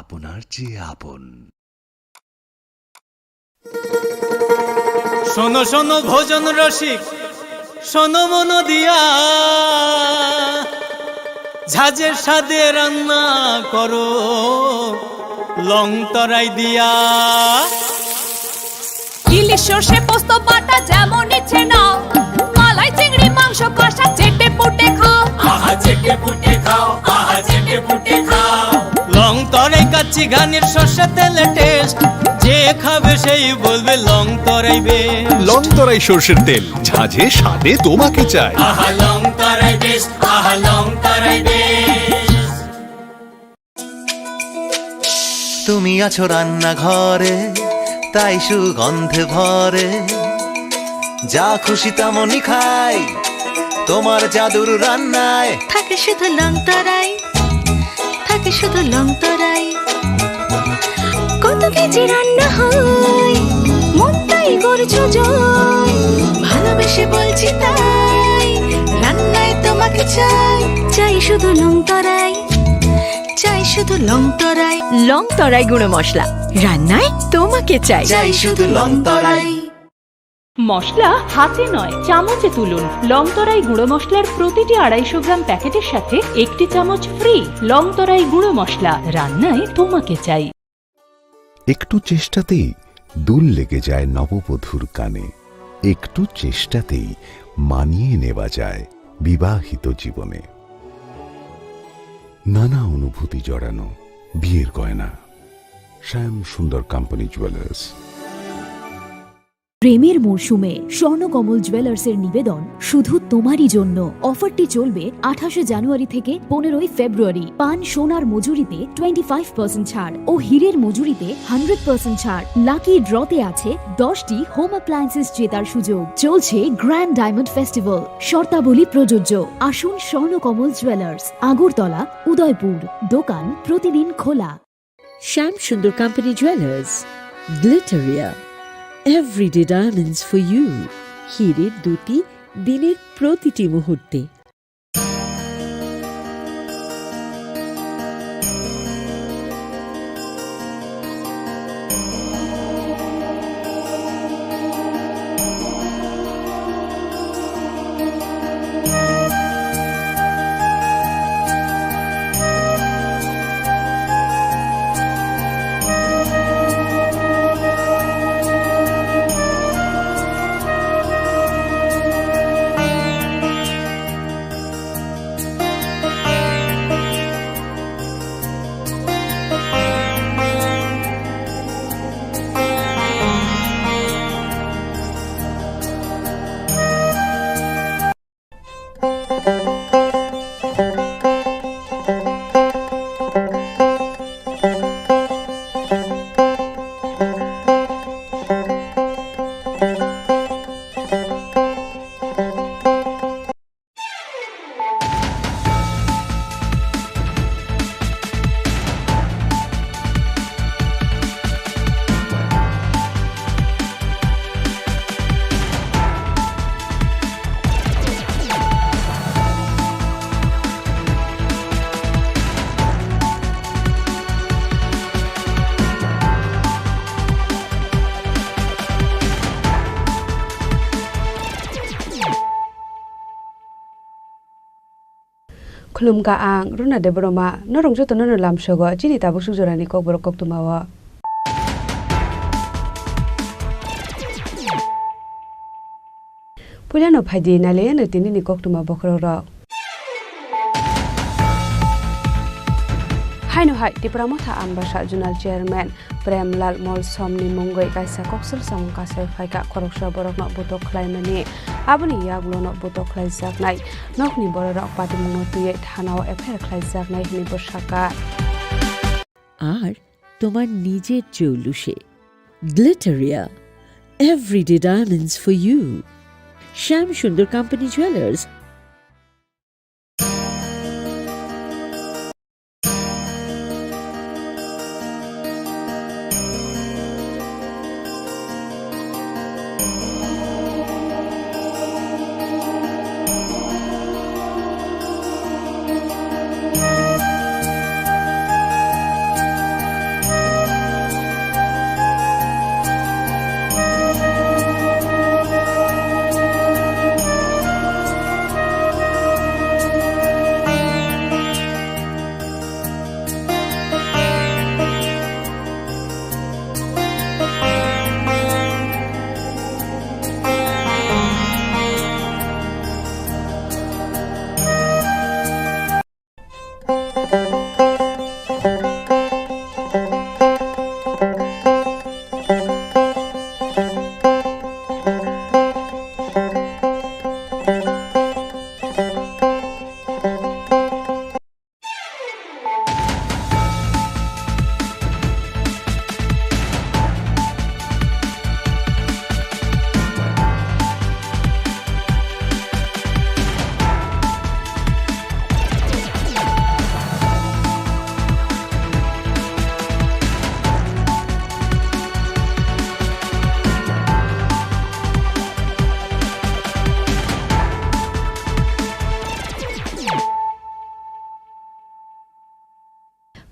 আপনার চেয়ে আপন। শোনো শোনো ভোজন রসিক, শোনো মন দিয়া, ঝাঁঝের স্বাদে রান্না করো লং তরাই দিয়া। ইলিশ সর্ষে পোস্ত বাটা যেমন ইচ্ছে নাও, মালাই চিংড়ি মাংস কষা চেটে পুটে খাও, আহা চেটে পুটে খাও, আহা চেটে পুটে খাও। লং তরাই কাচ্চি ঘানির সর্ষে তেলে টেস্ট, যে খাবে সেই বলবে লং তরাই বেশ। লং তরাই সর্ষের তেল, ঝাঁঝে স্বাদে তোমাকে চাই। আহা লং তরাই বেশ, আহা লং তরাই বেশ। তুমি আছো রান্নাঘরে, তাই সুগন্ধে ভরে, যা খুশি তেমনই খাই তোমার জাদুর রান্নায়। থাকে শুধু লং তরাই, থাকে শুধু লং তরাই। কত কেজি রান্না হয়, মনটাই করছো জয়। ভালোবেসে বলছি তাই, রান্নায় তোমাকে চাই। চাই শুধু লং তরাই, চাই শুধু লং তরাই। লং তরাই গুঁড়ো মশলা, রান্নায় তোমাকে চাই। চাই শুধু লং তরাই। মশলা হাতে নয় চামচে তুলুন। লং তরাই গুঁড়ো মশলার প্রতিটি 250 গ্রাম প্যাকেটের সাথে 1 চামচ ফ্রি। লং তরাই গুঁড়ো মশলা, রান্নায় তোমাকে চাই। একটু চেষ্টাতেই দুল লেগে যায় নববধূর কানে, একটু চেষ্টাতেই মানিয়ে নেওয়া যায় বিবাহিত জীবনে। নানা অনুভূতি জড়ানো বিয়ের গয়না, শ্যাম সুন্দর কোম্পানি জুয়েলার্স। প্রেমের মরশুমে স্বর্ণকমল জুয়েলার্সের নিবেদন শুধু তোমারই জন্য। অফারটি চলবে 28 জানুয়ারি থেকে 15 ফেব্রুয়ারি। পান সোনার মজুরিতে 25% ছাড় ও হীরের মজুরিতে 100% ছাড়। লাকি ড্রতে আছে 10টি হোম অ্যাপ্লায়েন্সেস জেতার সুযোগ। চলছে গ্র্যান্ড ডায়মন্ড ফেস্টিভ্যাল, শর্তাবলী প্রযোজ্য। আসুন স্বর্ণকমল জুয়েলার্স, আগরতলা, উদয়পুর। দোকান প্রতিদিন খোলা। Shyam Sundar company jewellers, Glitteria, everyday diamonds for you. হীরের দুটি দিনের প্রতিটি মুহূর্তে। खुलुमगा आं रुना देबरमा नरंजो तो नर लामसगो चिनि ताबु सुजरानि कक बरक कक तुमावा पुलानो फाइदि नाले न तिनि नि कक तुमा बखरो र हाइनो हाइ तिप्रामथा आमबासा जुनाल चेयरमैन प्रेमलाल मल समनि मंगै काइसा कक्सल सामु कासे फाइका खरकसा बरकनो बतो खलाइमानि आबनि यागलोनो बतो खलाइजाकनाय नखनि बररक पाटिमुनो तुयै थानाव एफेर खलाइजाकनाय हिनि बसाका আর তোমার নিজের জৌলুসে গ্লিটারিয়া everyday diamonds for you Shyam Sundar company jewellers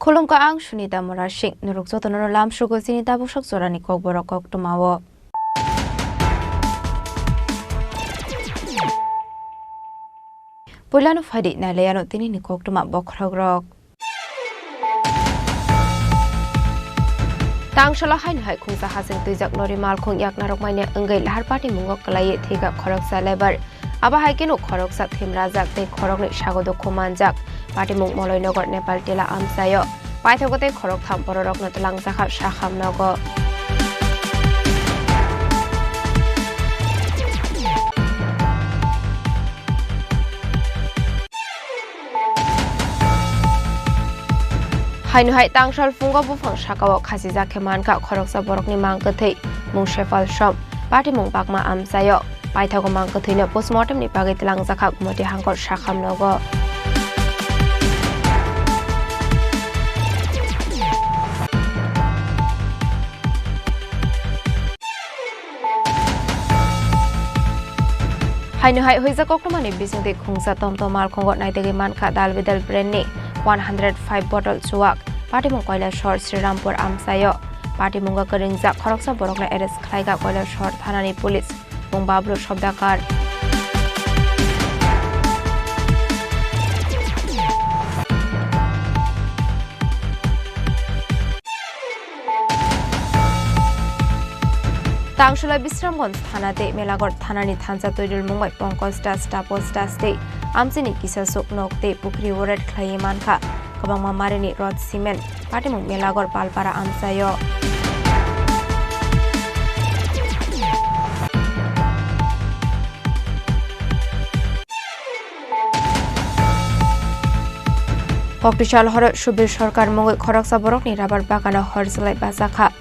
Kolomka ang Sunita Morashik, Nurukzotono Lam Shugosinita Bushok Zorani Kogborok Tomawo. Pulano Fadi Naleano Tini Koktuma Bokrogrok. Tang Shalahain Hai Kungsa Hasing Tizak Norimal Kung Yak Narokmania Ungai Lahar Party Mungok Kalay Tiga Koroksa Lebar. Aba Haikino Koroksa Tim Razak Te Korok Shagodo Kumanjak. Party Mung Moloy Nogor Nepal Tila Amsayo. Paithogote Korok Tham Pororok Natalang Zakha Shaham Nogo. Hainu hai tangshal fungo bufang shakawo khasiza keman ka khoroksa borokni mangkathei mung shefal shom party mung bakma amsayo paithago mangkathei na postmortem ni pagi tilang zakha gumati hangkor shakham nogo Hainu hai hoiza koktomani bisingte khungsa tomtomal khongot naitege manka dalbidal brand ni 105 bottle chuak party mong koila shor Srirampur amsayo party monga karingja khoroksa borokna arrest khlaiga koila shor thanani police mong babru shobdakar Tangshula Bisramgons Thanate Melagor Thanani Thansa Toidul Mumbai Pongkosta Staposta State Amsini Kisa Suknok Te Pukri Woret Klayemanka Kabang Mamarini Rod Cement Patimung Melagor Palpara Amsayo Poktushal Horot Shubir Shorkar Mungoi Khoroksa Borokni Rabar Bakana Horsalai Basakha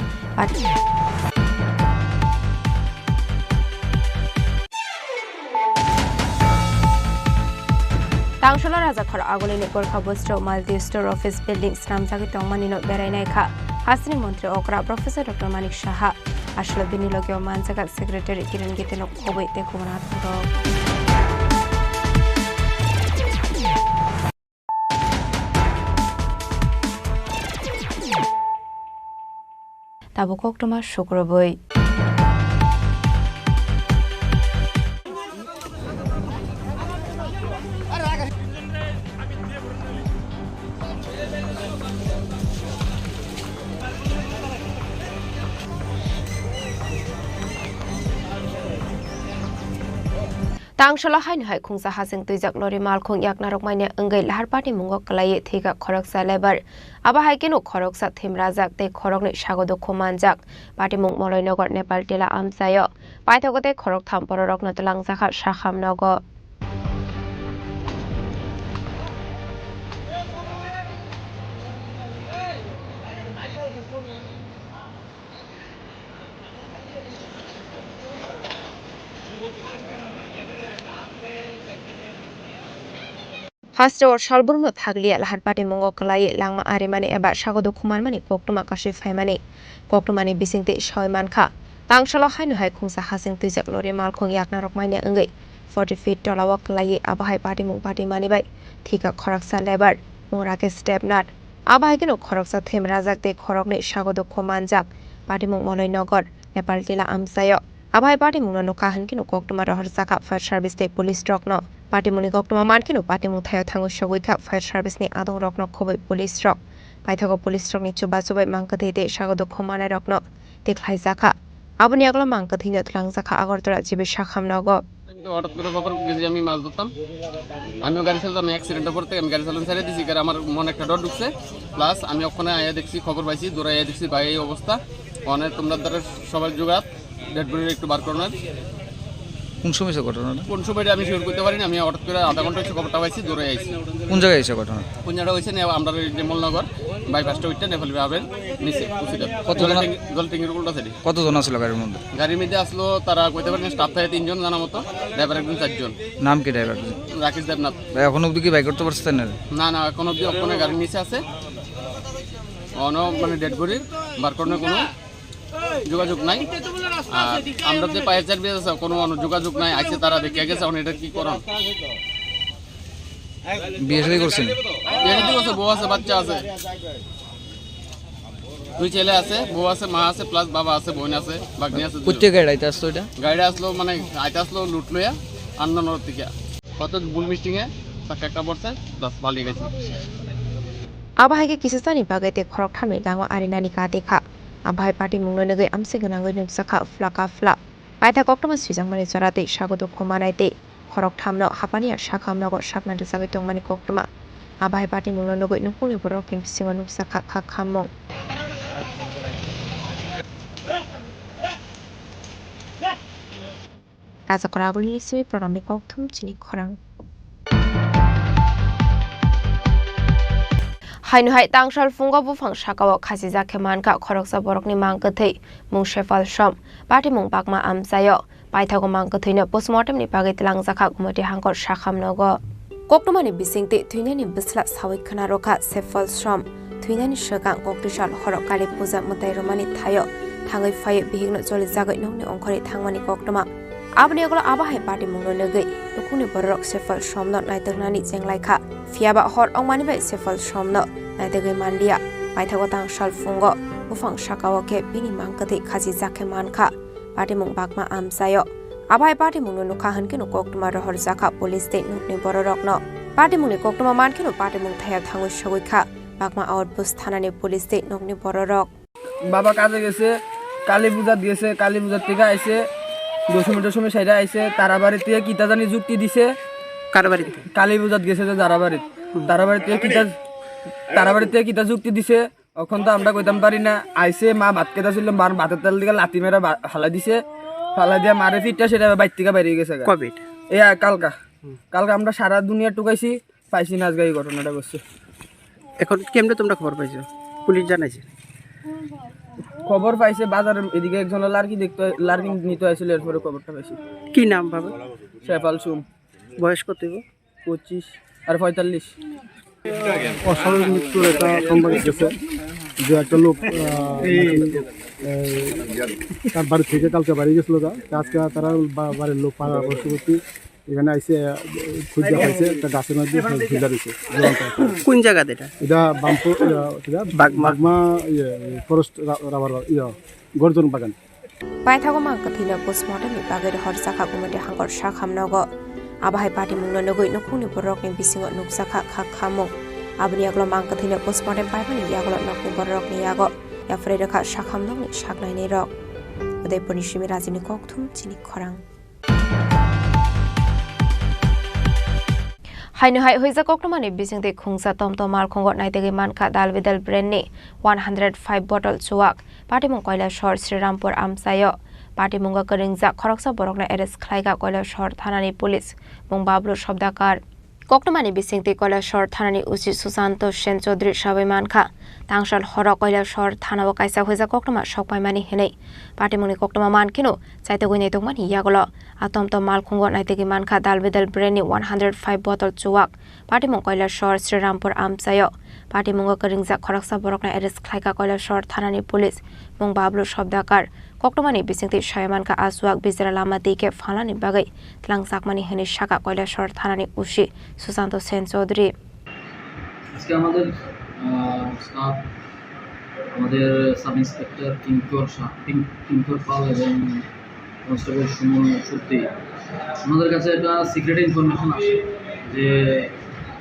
Tangshula Raja Khor Agolini Gorkha Bostro Multi Store Office Building Snamjagi Tongmanino Berainai Kha Hasini Montri Okra Professor Dr. Manik Shaha Ashla Binilogyo Mansaga Secretary Kiran Giteno Kobe Tekumanath Tabukok Toma Shukroboy Tangshla hain hai khungsa hasing tuijak norimal khung yak narokmaine ungai lahar party mungok kalai thiga khoroksa lebar aba haikeno khoroksa thim rajak te khorokni shagodo khomanjak party mung moloi nogor Nepal tila amsayo paithogote khorok tham pororok natalang zakha shakham nogo First or Shalburno Thagli Lahar Party Mongo Kalai Lama Arimani Eba Shagodo Kumanmani Koktuma Kashi Faimani Koktumani Bisingte Shoimanka Tangshala Hainu Hai Kungsa Hasing Tizak Lori Malkong Yakna Rokmania Ungai 40 feet Dolawak Kalai Abahai Party Mung Party Manibai Tika Koraksa Lebar Murake Step Nut Abahagino Koroksa Thim Razak de Korokne Shagodo Kumanjak Party Mung Moloi Nogor Nepal Tila Amsayo Abahai Party Mung no Kahankino Koktuma Rohrzaka Fire Service de Police Rockno Party Muni Koktuma Mankino Party Mung Thayo Thangu Shogika Fire Service ni Adong Rockno Kobe Police Rock Paithago Police Rock ni Chubasobai Mankate de Shagodo Kumana Rockno Deklai Zaka Abuni Agla Mankathina Tlang Zaka Agortora Jibe Shakham Nogo হঠাৎ করে কখন গেছি আমি মাছ ধরতাম আমিও গাড়ি চালাতাম আমি অ্যাক্সিডেন্টে পড়তে আমি গাড়ি চালানো ছেড়ে দিছি কারণ আমার মনে একটা ডর ঢুকছে প্লাস আমি ওখানে আয়া দেখছি খবর পাইছি দৌড়ে আয়া দেখছি ভাই এই অবস্থা অনেক তোমরা দ্বারা সবাই জোগাড় ডেড বডি একটু বার করোনার কোন সময় ঘটনাটা কোন সময়টা আমি শিওর করতে পারিনি আমি হঠাৎ করে আধা ঘন্টা হচ্ছে খবরটা পাইছি দৌড়ে আইছি কোন জায়গায় এসে ঘটনা কোন জায়গা হয়েছে আমরা নির্মলনগর বাইপাসটা উঠতে নেপালি ভাবেন নিচে জল ট্যাঙ্কির উল্টা সাইডে কতজন আসলো গাড়ির মধ্যে আসলো তারা কইতে পারেন স্টাফ থাকে 3 জন জানা মতো ড্রাইভার একজন 4 জন নাম কি ড্রাইভার রাকেশ দেবনাথ ভাই এখন অবধি কি বাইক করতে পারছেন না না এখন অবধি ওখানে গাড়ির নিচে আছে অনো মানে ডেড বডি বার করার কোনো যোগাযোগ নাই আর আমরা যে পায়ের চার বেজে আছে কোনো যোগাযোগ নাই আছে তারা দেখে গেছে এখন এটা কি করণ বিয়ে শাদী করছেন? বিয়ে শাদী করছে, বউ আছে, বাচ্চা আছে, 2 ছেলে আছে, বউ আছে, মা আছে, প্লাস বাবা আছে, বোন আছে, ভাগ্নি আছে। প্রত্যেক গাড়িতে আসতো এটা? গাড়ি আসলো মানে আইতে আসলো লুট লইয়া আন্দানোর থেকে কত বুল মিস্টিংয়ে চাকা একটা পড়ছে বাস পালিয়ে গেছে। আবহাইকে কিসিস্তানি বাগাইতে খরক থামে গাঙ আরিনানি কা দেখা আবহাই পার্টি মুংনো নগৈ আমসে গনাঙ্গৈ নুকসাখা ফ্লাকা ফ্লা পাইথা কক্টমা সুইজাংমানি জরাতে স্বাগত খমানাইতে খরক থামনো হাপানিয়া শাখামনগো শাকনান্তে জাগৈ টংমানি কক্টমা আবহাই পার্টি মুংনো নগৈ নুকুনি বড় কিং সিংহ নুকসাখা খা খামং রাজাকরাগুলি সিমি প্রণামী কক্থম চিনি খরাং হাইনুহাই তাংশাল ফুঙ্গা বুফাং সাকাও খাসি জাখে মানকা খরকসা বরকনি মাংকথৈ মুং শেফাল সম পার্টি মুং পাকমা আমসায় পাইথাগো মাংকথৈनो पोस्टमार्टमनि बागै तलांजाखा गुमति हांकर शाखामनगो कक्टमानि बिसिंति थुइनानि बिस्ला सावै खनारोखा सेफाल सम थुइनानि सगां कक्टिसाल हरक काली पूजा मताय रमानि थायो थाङै फायै बिहिगनो जलि जागै नंनि अंखरि थांमानि कक्टमा आबनि अगला आबाहाय पार्टी मुंनो नगै दुखुनि बरक सेफाल समनो नायतरनानि जेंलायखा फियाबा हर अंमानि बाय सेफाल समनो नायतगै मान्डिया पाइथागो तांसाल फुंगो बुफां शाकावके बिनि मांकथै खाजि जाखे मानखा पार्टी मुं बागमा आमसायो आबाहाय पार्टी मुंनो नुखा हनकेनो कक्टमा रहर जाखा पुलिस ते नुकनि बररकनो पार्टी मुंनि कक्टमा मानकेनो पार्टी मुं थाया थाङै सगैखा बागमा आउटपोस्ट थानानि पुलिस ते नुकनि बररक बाबा काजे गेছে কালী পূজা দিয়েছে কালী পূজার থেকে আইছে 200 মিটার সময় সাইডে আইছে তারাবাড়িতে কিতা জানি যুক্তি দিছে কারবাড়িতে কালী পূজাত গেছে যে তারাবাড়িতে কিতা যুক্তি দিছে এখন তো আমরা কইতাম পারি না আইছে মা ভাত খেতা ছিল মার ভাতের তেল দিকে লাতি মেরা ফালাই দিছে ফালাই দিয়া মারে ফিটটা সেটা বাইর থেকে বেরিয়ে গেছে কবে এই কালকা আমরা সারা দুনিয়া টুকাইছি পাইছি না আজকে এই ঘটনাটা করছে এখন কেমনে তোমরা খবর পাইছো পুলিশ জানাইছে খবর পাইছে বাজারের এদিকে একজন লার্কি নিতে আসছিল এরপরে খবরটা পাইছি কি নাম বাবা শেফাল সুম বয়স কত 25 আর 45 অস্বাভাবিক মৃত্যুর একটা সংবাদ এসেছে যে একটা লোক তার বাড়ি থেকে কালকে বাড়ি গেছিল আজকে তারা বাড়ির লোক পাড়া বসবর্তী এখানে আইসে খুঁজে পাইছে একটা গাছের মধ্যে খুঁজা দিচ্ছে কোন জায়গা এটা বাগমা ফরেস্ট রাবার গর্জন বাগান पाइथागो मांकथैनो पोस्टमार्टमनि बागै रहर जाखा गुमति हांकर शाखामनगो आबाहाय पार्टी मुंनो नगै नखुनि बररकनि बिसिङो नुकसाखा खाखामु आबनि अगला मांकथैनो पोस्टमार्टम पाइमानि यागला नखनि बररकनि यागो याफ्रे रेखा शाखामनगनि शागनायनि रक उदयपुरनि सिमी राजिनि कक्थुम चिनि खरां हाइनुहाय होइजा कक्टमानि बिसिंते खुंसा तमतो माल खंगो नाइतेगै मानखा दालबिदाल ब्रेन्डनि 105 बटल चुवाक पार्टी मुं कयला शहर श्रीरामपुर आमसायो पार्टी मुंगा करिंजा खरकसा बरकना एरेस्ट खालायगा कयला शहर थानानि पुलिस मुं बाबलु शब्दाकार कक्टमानि बिसिंते कयला शहर थानानि उचि सुशान्त सेन चौधरी साबै मानखा तांसाल हर कयला शहर थानाव कायसा होइजा कक्टमा सकपाइमानि हेनै पार्टी मुंनि कक्टमा मानकिनो चाइतेगै नेतोंमानि यागलो आतमतो माल खंगो नाइतेगै मानखा दालबिदाल ब्रेन्डनि 105 बटल चुवाक पार्टी मुं कयला शहर श्रीरामपुर आमसायो पार्टी मुंगा करिंजा खरकसा बरकना एरेस्ट खालायगा कयला शहर थानानि पुलिस मुं बाबलु शब्दाकार कक्टमानि बिसिंते सायमानका आसुवाक बिजरा लामा दिके फालानि बागै तलांसाकमानि हेनै शाखा कयला शहर थानानि उशी सुशाন্ত সেন চৌধুরী আজকে আমাদের স্টাফ আমাদের সাব ইন্সপেক্টর কিঙ্কর পাল এবং কনস্টেবল সুমন সত্যি আমাদের কাছে একটা সিক্রেট ইনফরমেশন আসে যে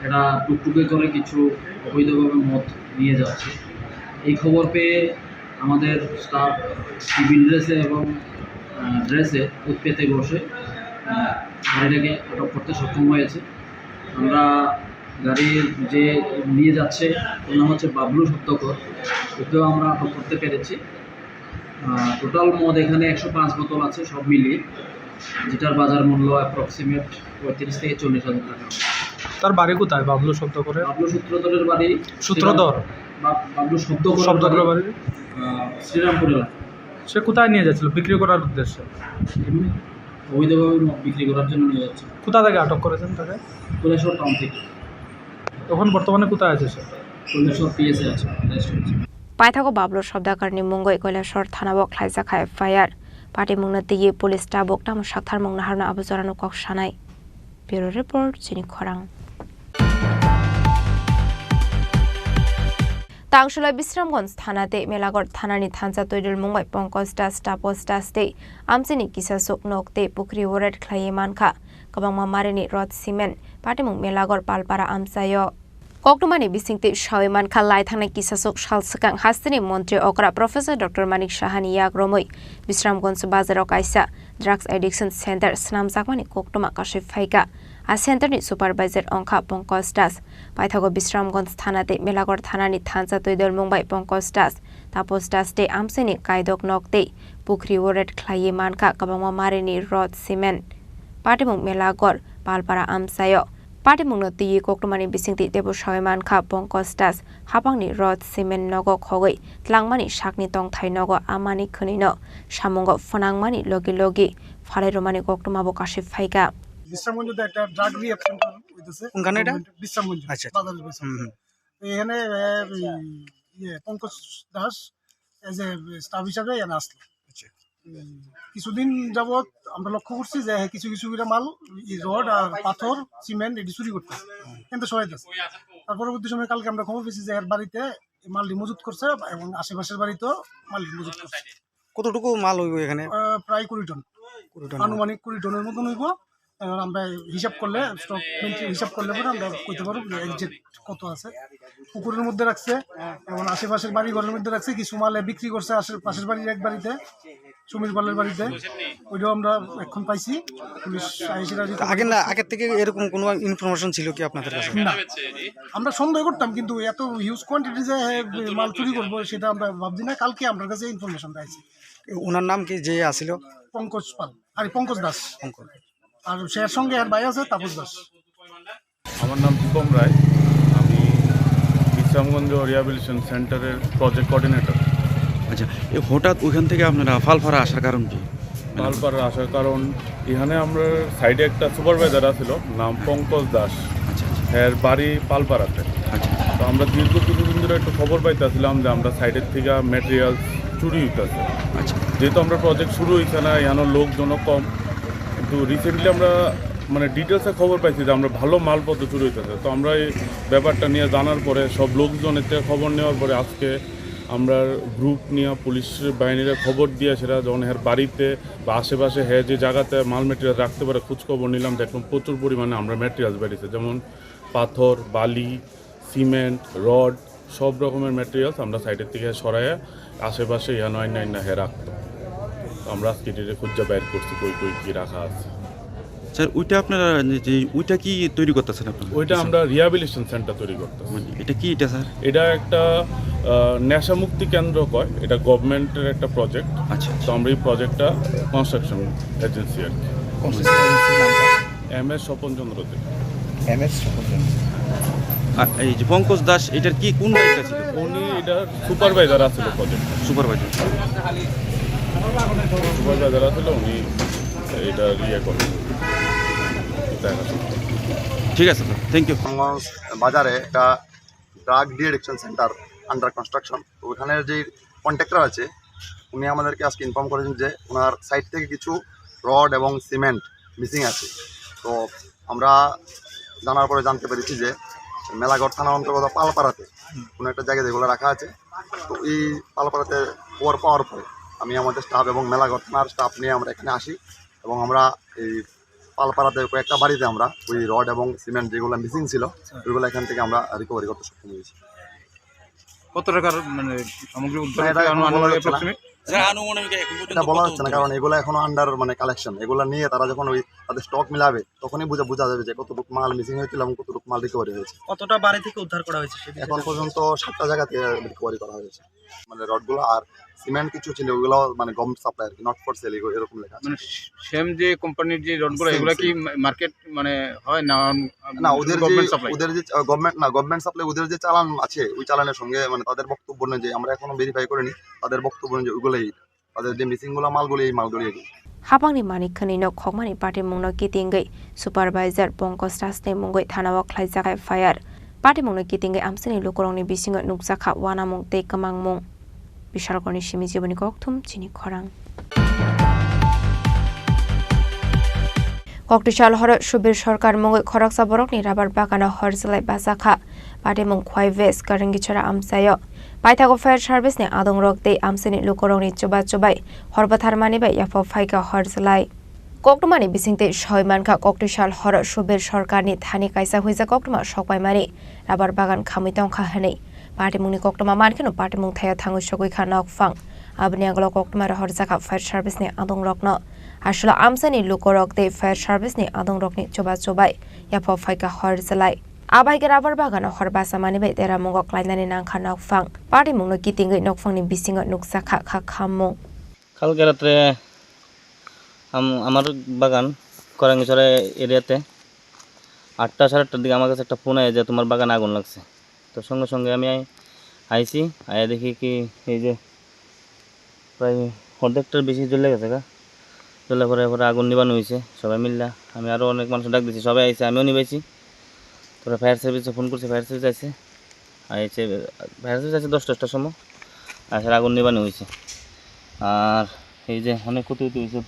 এটা টুকটুকে করে কিছু অবৈধভাবে মদ নিয়ে যাচ্ছে এই খবর পেয়ে আমাদের স্টাফ সিভিল ড্রেসে এবং ড্রেসে উৎপেতে বসে গাড়িটাকে আটক করতে সক্ষম হয়েছে আমরা গাড়ির যে নিয়ে যাচ্ছে ওর নাম হচ্ছে বাবলু সত্যকর ওকেও আমরা আটক করতে পেরেছি টোটাল মদ এখানে 105 বোতল আছে সব মিলিয়ে যেটার বাজার মূল্য অ্যাপ্রক্সিমেট 35 থেকে 40,000 টাকা তার বাড়ি কোথায় বাবলু সত্যকরের বাবলু সূত্রধরের বাড়ি বাবলু সত্যকরের বাড়ি শ্রীরামপুর এলাকা সে কোথায় নিয়ে যাচ্ছিল বিক্রি করার উদ্দেশ্যে অবৈধভাবে বিক্রি করার জন্য নিয়ে যাচ্ছে কোথা থেকে আটক করেছেন তাকে কৈলাসহর টাউন থেকে তখন বর্তমানে কোথায় আছে সে কৈলাসহর পিএসএ আছে पाइथागो बाबलु शब्दाकारनि मुंगै कैलाशहर थानाव खालायजाखा एफआईआर पार्टी मुंनो दिये पुलिस टाबक नाम साक्थार मुंनो हारना आबुजरानो कक सानाय ब्यूरो रिपोर्ट चिनि खरां तांशुला विश्रामगंज थानाते मेलागढ़ थानानि थानसा तैदुल मुंबाई पंकज दास तापस दास ते आमसिनि किसासुक नोकते पुख्री वरेट ख्लाये मानखा कबांमा मारिनि रड सिमेन्ट पाटिमुं मेलागढ़ पालपारा आमसायो कक्टमानि बिसिंते शावे मानखा लाई थांनाय किसासुक सालसकां हास्तिनि मन्त्री अकरा प्रोफेसर डॉक्टर मानिक साहानि याग्रमै विश्रामगंज बाजाराव कायसा ड्राग्स एडिक्शन सेन्टर स्नामजाकमानि कक्टमा काशि फाइका आ सेन्टरनि सुपारभाइजर अंखा पंकज दास पाइथागो विश्रामगंज थानाते मेलागढ़ थानानि थानसा तैदल मुंबाई पंकज दास तापस दास ते आमसेनि कायदक नकते पुख्री वरेट ख्लाये मानखा कबांमा मारिनि रड सिमेन्ट पाटिमुं मेलागढ़ पालपारा आमसायो पाटिमुंनो तिये कक्टमानि बिसिंति देबो सावे मानखा पंकज दास हापांनि रड सिमेन्ट नगो खगै tlangmani sakni tongthai nogo amani khunino samungo phonangmani logi logi phalai koktoma kashi phaika বিশ্রামগঞ্জে একটা ড্রাগ রিহ্যাব সেন্টার হইতেছে কোনখানে এটা বিশ্রামগঞ্জ আচ্ছা বাজারের পেছনে এখানে Pankaj Das as a staff হিসাবে এখানে আসলো কিছুদিন যাবত আমরা লক্ষ্য করছি যে কিছু কিছু মাল রড আর পাথর সিমেন্ট এটি চুরি করতে কিন্তু সহায়তা তার পরবর্তী সময় কালকে আমরা খবর পেয়েছি যে এর বাড়িতে মালটি মজুত করছে এবং আশেপাশের বাড়িতেও মালটি মজুত করছে কতটুকু মাল হইব এখানে প্রায় 20 টন আনুমানিক 20 টনের মতন হইব আমরা হিসাব করলে স্টক হিসাব করলে পরে আমরা কইতে পারবো এক্সাক্ট কত আছে পুকুরের মধ্যে রাখছে এবং আশেপাশের বাড়ি ঘরের মধ্যে রাখছে কিছু মালে বিক্রি করছে আশেপাশের বাড়ির এক বাড়িতে সুমির পালের বাড়িতে ওইটাও আমরা এখন পাইছি পুলিশ আগে থেকে এরকম কোনো ইনফরমেশন ছিল কি আপনাদের কাছে না আমরা সন্দেহ করতাম কিন্তু এত হিউজ কোয়ান্টিটি যে মাল চুরি করবো সেটা আমরা ভাবছি না কালকে আমার কাছে ইনফরমেশন পাইছি ওনার নাম কি যে আসিল পঙ্কজ পাল আর পঙ্কজ দাস আর সের সঙ্গে আর ভাই আছে তাপস দাস আমার নাম দীপম রায় আমি বিশ্রামগঞ্জ রিহ্যাবিলিটেশন সেন্টারের প্রজেক্ট কোঅর্ডিনেটর আচ্ছা এই হঠাৎ ওইখান থেকে আপনারা ফালপাড়া আসার কারণ কি ফালপাড়া আসার কারণ এখানে আমরা সাইডে একটা সুপারভাইজার আছিল নাম পঙ্কজ দাস এর বাড়ি পালপাড়াতে তো আমরা দীর্ঘ কিছুদিন ধরে একটু খবর পাইতেছিলাম যে আমরা সাইডের থেকে ম্যাটেরিয়ালস চুরি হইতেছে আচ্ছা যেহেতু আমরা প্রজেক্ট শুরু হয়েছে না এখানে লোকজনও কম কিন্তু রিসেন্টলি আমরা মানে ডিটেলসে খবর পাইছি যে আমরা ভালো মালপত্র চুরি হইতেছে তো আমরা এই ব্যাপারটা নিয়ে জানার পরে সব লোকজনের থেকে খবর নেওয়ার পরে আজকে আমরা গ্রুপ নিয়ে পুলিশ বাহিনীরা খবর দিয়ে সেটা যখন এর বাড়িতে বা আশেপাশে যে জায়গাতে মাল মেটেরিয়াল রাখতে পারে খোঁজখবর নিলাম দেখলাম প্রচুর পরিমাণে আমরা মেটেরিয়ালস বেরিয়েছে যেমন পাথর বালি সিমেন্ট রড সব রকমের মেটেরিয়ালস আমরা সাইডের থেকে সরাইয়া আশেপাশে অন্যান্য রাখতো আমরা আজকে এটা খুঁজে বাইর করছি কই কই কী রাখা আছে স্যার ওইটা আপনারা যে ওইটা কি তৈরি করতেছেন আপনারা ওইটা আমরা রিহ্যাবিলিটেশন সেন্টার তৈরি করতেছি এটা কি এটা স্যার এটা একটা নেশা মুক্তি কেন্দ্র কয় এটা গভর্নমেন্টের একটা প্রজেক্ট আচ্ছা তো আমরা এই প্রজেক্টটা কনস্ট্রাকশন এজেন্সি আর কি MS স্বপন চন্দ্র দে MS স্বপন চন্দ্র এই যে পঙ্কজ দাস এটার কি কোন দায়িত্ব ছিল উনি এটার সুপারভাইজার আছিল প্রজেক্ট সুপারভাইজার আছিল উনি এটা ইয়ে করেন ঠিক আছে স্যার থ্যাংক ইউ বাজারে একটা drug de-addiction centre under construction তো ওখানের যে কন্ট্রাক্টর আছে উনি আমাদেরকে আজকে ইনফর্ম করেছেন যে ওনার সাইড থেকে কিছু রড এবং সিমেন্ট মিসিং আছে তো আমরা জানার পরে জানতে পেরেছি যে মেলাগড় থানার অন্তর্গত পালপাড়াতে কোনো একটা জায়গায় যেগুলো রাখা আছে তো এই পালপাড়াতে খবর পাওয়ার পরে আমি আমাদের স্টাফ এবং মেলাগড় থানার স্টাফ নিয়ে আমরা এখানে আসি এবং আমরা এই পালপাড়াতে কয়েকটা বাড়িতে আমরা ওই রড এবং সিমেন্ট যেগুলো মিসিং ছিল ওইগুলো এখান থেকে আমরা রিকভারি করতে সক্ষম হয়েছি কত টাকার মানে সামগ্রী এটা বলা যাচ্ছে না কারণ এগুলো এখনো আন্ডার মানে কালেকশন এগুলো নিয়ে তারা যখন ওই তাদের স্টক মিলাবে তখনই বোঝা যাবে যে কতটুকু মাল মিসিং হয়েছিল এবং কতটুকু মাল রিকভারি হয়েছে কতটা বাড়ি থেকে উদ্ধার করা হয়েছে এখন পর্যন্ত 7টা জায়গা থেকে রিকভারি করা হয়েছে মানে রডগুলো আর সিমেন্ট কিছু ছিল ওগুলো মানে গভর্নমেন্ট সাপ্লাই আর কি নট ফর সেল এরকম লেখা আছে মানে সেম যে কোম্পানির যে রডগুলো এগুলো কি মার্কেট মানে হয় না না ওদের যে গভর্নমেন্ট সাপ্লাই ওদের যে চালান আছে ওই চালানের সঙ্গে মানে তাদের বক্তব্য নেই যে আমরা এখনো ভেরিফাই করিনি তাদের বক্তব্য নেই যে ওইগুলোই তাদের যে মিসিংগুলো মালগুলি এই মালগুলি हापांनि मानिकखनि न खगमानि पार्टी मुंनो कितिंगै सुपारभाइजार पंकज दासनि मुंगै थानाव ख्लाइजाखाय फायार पार्टी मुंनो कितिंगै आमसिनि लुकरंनि बिसिङै नुकजाखा वानामुं ते कमांमुं बिशारगरनि सिमि जीवनि कक्थुम चिनि खरां कक्टिशाल हर सुबीर सरकार मुंगै खरकसा बरकनि राबार बागानाव हरजलाय बाजाखा पार्टी मुं Khowai waste कारेंगिचरा आमसायो Paithago Fire Service ni adong rok tei amsini lukorong ni chobai horbathar mani bai yapo phaika horjalai Koktuma ni bisingte Shoimanka Koktishal Hor Shubir Sarkar ni thani kaisa huija Koktuma Shokbai mani rabar bagan khamitong kha hanei Partimung ni Koktuma mankeno partimung thaya thangu shogui kha nok fang abni anglo Koktuma ra horjaka Fire Service ni adong rokno Ashula amsani lukorok tei Fire Service ni adong rok ni chobai yapo phaika horjalai Abai rabar bagan horbasa mani bai tera mungo klainani nangkha nok fang partimung no kitingai nok fang ni bisingo nuksa kha khamung কালকে রাত্রে আমার বাগান করাঙ্গিচরে এরিয়াতে 8টা 8:30টার দিকে আমার কাছে একটা phone আয় যে তোমার বাগানে আগুন লাগছে তো সঙ্গে সঙ্গে আমি আইছি আয়া দেখি কি এই যে প্রায় অর্ধেকটার বেশি জ্বলে গেছে জ্বলে পরে আগুন নিবানো হয়েছে সবাই মিললা আমি আরও অনেক মানুষ ডাক দিয়েছি সবাই আইছে আমিও নিবাইছি তোরা ফায়ার সার্ভিসে ফোন করছি ফায়ার সার্ভিস আইছে ফায়ার সার্ভিস আছে 10টার সময় আসলে আগুন নিবানো হয়েছে আর এই যে অনেক ক্ষতি হয়েছে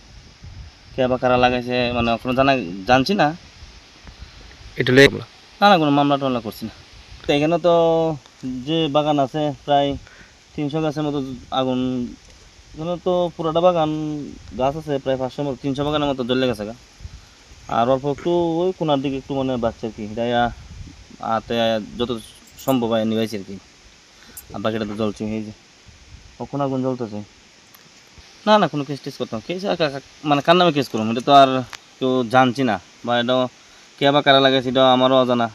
কে বা কারা লাগাইছে মানে কোনো জানছি না এটা না কোনো মামলা টামলা করছি না তো এখানে তো যে বাগান আছে প্রায় 300 গাছের মতো আগুন এখানে তো পুরোটা বাগান গাছ আছে প্রায় 500 মতো 300 বাগানের মতো জ্বলে গেছে আর অল্প একটু ওই কোনার দিকে একটু মানে বাচ্চা আর কি হাতে যত সম্ভব হয় নিবাইছি আর কি আর বাকিটা তো জ্বলছে এই যে কখন আগুন জ্বলতেছে না না কোনো কেস টেস করতাম কেস মানে কার নামে কেস করুন এটা তো আর কেউ জানছি না বা এটা কে বা কারা লাগাইছে এটা আমারও অজানা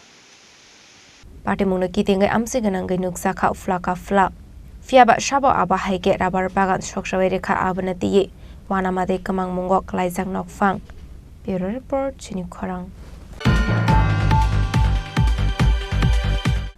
Partimung no kitingai amsi ganangai nuksa kha flak fiaba shabo aba haike rabar bagan shokshabai rekha abnati ye wana made kamang mungo klaijak nok fang Bureau Report Chini Khorang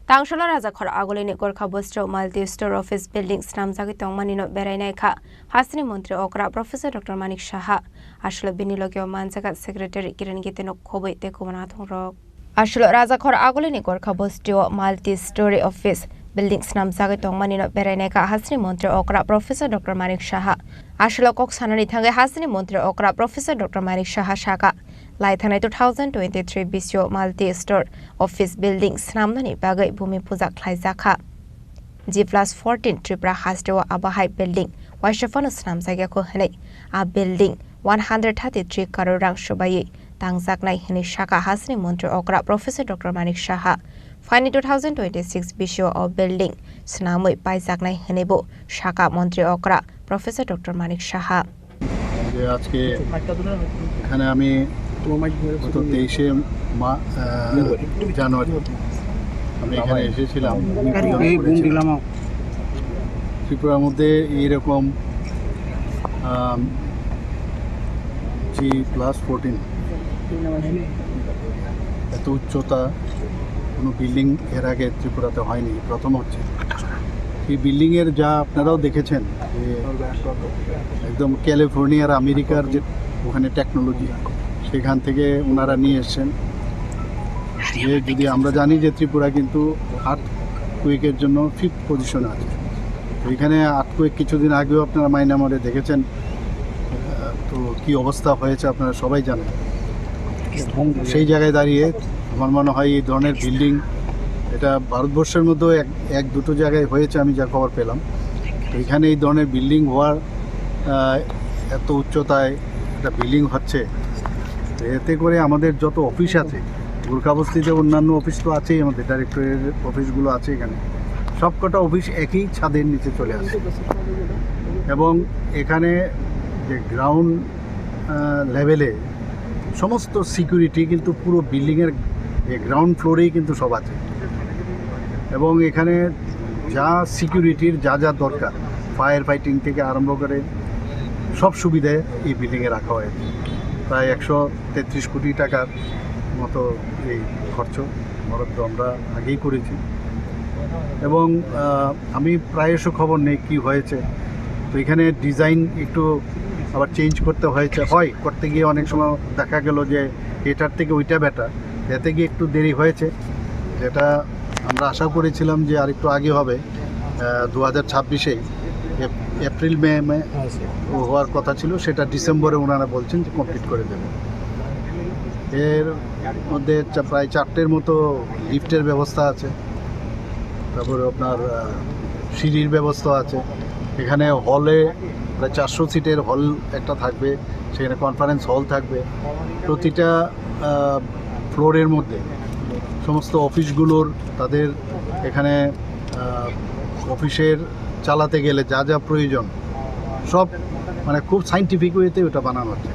Tangshala Rajakhor Agolini Gorkha Bostro Multi Store Office Building Snam Jagi Tongmani no Berainai Kha Hasni Montri Okra Professor Dr. Manik Shaha Ashlo Binilogyo Manjagat Secretary Kiran Giteno Khoboi te Kumanathong Rok Ashlo Rajakhor Agolini Gorkha Bostro Multi Store Office Building Snam Jagi Tongmani no Berainai Kha Hasni Montri Okra Professor Dr. Manik Shaha Ashlo Kok Sanani Thangai Hasni Montri Okra Professor Dr. Manik Shaha Shaka Laithanai 2023 Bisyo Multi Store Office Building Snamdani Bagai Bhumi Puja Khlaijaka G+14 Tripura Hasdewa Abahai Building Waishafano Snam Jagako Hanai A Building 133 Crore Rang Shubai Tangjaknai Hini Shaka Hasni Montri Okra Professor Dr. Manik Shaha Fine 2026 Bisyo of Building Snamoi Paijaknai Hinibo Shaka Montri Okra Professor Dr. Manik Shaha আজকে এখানে আমি গত 23শে জানুয়ারি আমি এখানে এসেছিলাম ত্রিপুরার মধ্যে এইরকম G+14 এত উচ্চতা কোনো বিল্ডিং এর আগে ত্রিপুরাতে হয়নি প্রথম হচ্ছে এই বিল্ডিংয়ের যা আপনারাও দেখেছেন যে একদম ক্যালিফোর্নিয়ার আমেরিকার যে ওখানে টেকনোলজি সেখান থেকে ওনারা নিয়ে এসছেন যে যদি আমরা জানি যে ত্রিপুরা কিন্তু আর্থকুয়েকের জন্য 5th পজিশনে আছে তো এখানে আর্থকুয়েক কিছুদিন আগেও আপনারা মায়ানমারে দেখেছেন তো কি অবস্থা হয়েছে আপনারা সবাই জানেন সেই জায়গায় দাঁড়িয়ে আমার মনে হয় এই ধরনের বিল্ডিং এটা ভারতবর্ষের মধ্যেও এক দুটো জায়গায় হয়েছে আমি যা খবর পেলাম তো এখানে এই ধরনের বিল্ডিং হওয়ার এত উচ্চতায় একটা বিল্ডিং হচ্ছে এতে করে আমাদের যত অফিস আছে গোর্খাবস্তিতে অন্যান্য অফিস তো আছেই আমাদের ডাইরেক্টরের অফিসগুলো আছে এখানে সবকটা অফিস একই ছাদের নিচে চলে আসে এবং এখানে যে গ্রাউন্ড লেভেলে সমস্ত সিকিউরিটি কিন্তু পুরো বিল্ডিংয়ের গ্রাউন্ড ফ্লোরেই কিন্তু সব আছে এবং এখানে যা সিকিউরিটির যা দরকার ফায়ার ফাইটিং থেকে আরম্ভ করে সব সুবিধায় এই বিল্ডিংয়ে রাখা হয়েছে প্রায় 133 কোটি টাকার মতো এই খরচ বরাদ্দ আমরা আগেই করেছি এবং আমি প্রায়শ খবর নেই কী হয়েছে তো এখানে ডিজাইন একটু আবার চেঞ্জ করতে গিয়ে অনেক সময় দেখা গেল যে এটার থেকে ওইটা বেটার এতে গিয়ে একটু দেরি হয়েছে যেটা আমরা আশা করেছিলাম যে আরেকটু আগে হবে 2026-এই এপ্রিল মে হওয়ার কথা ছিল সেটা ডিসেম্বরে ওনারা বলছেন যে কমপ্লিট করে দেবে এর মধ্যে প্রায় 4টের মতো লিফটের ব্যবস্থা আছে তারপরে আপনার সিঁড়ির ব্যবস্থা আছে। এখানে হলে প্রায় 400 সিটের হল একটা থাকবে, সেখানে কনফারেন্স হল থাকবে। প্রতিটা ফ্লোরের মধ্যে সমস্ত অফিসগুলোর তাদের এখানে অফিসের চালাতে গেলে যা যা প্রয়োজন সব মানে খুব সাইন্টিফিক ওয়েতে ওটা বানানো হচ্ছে।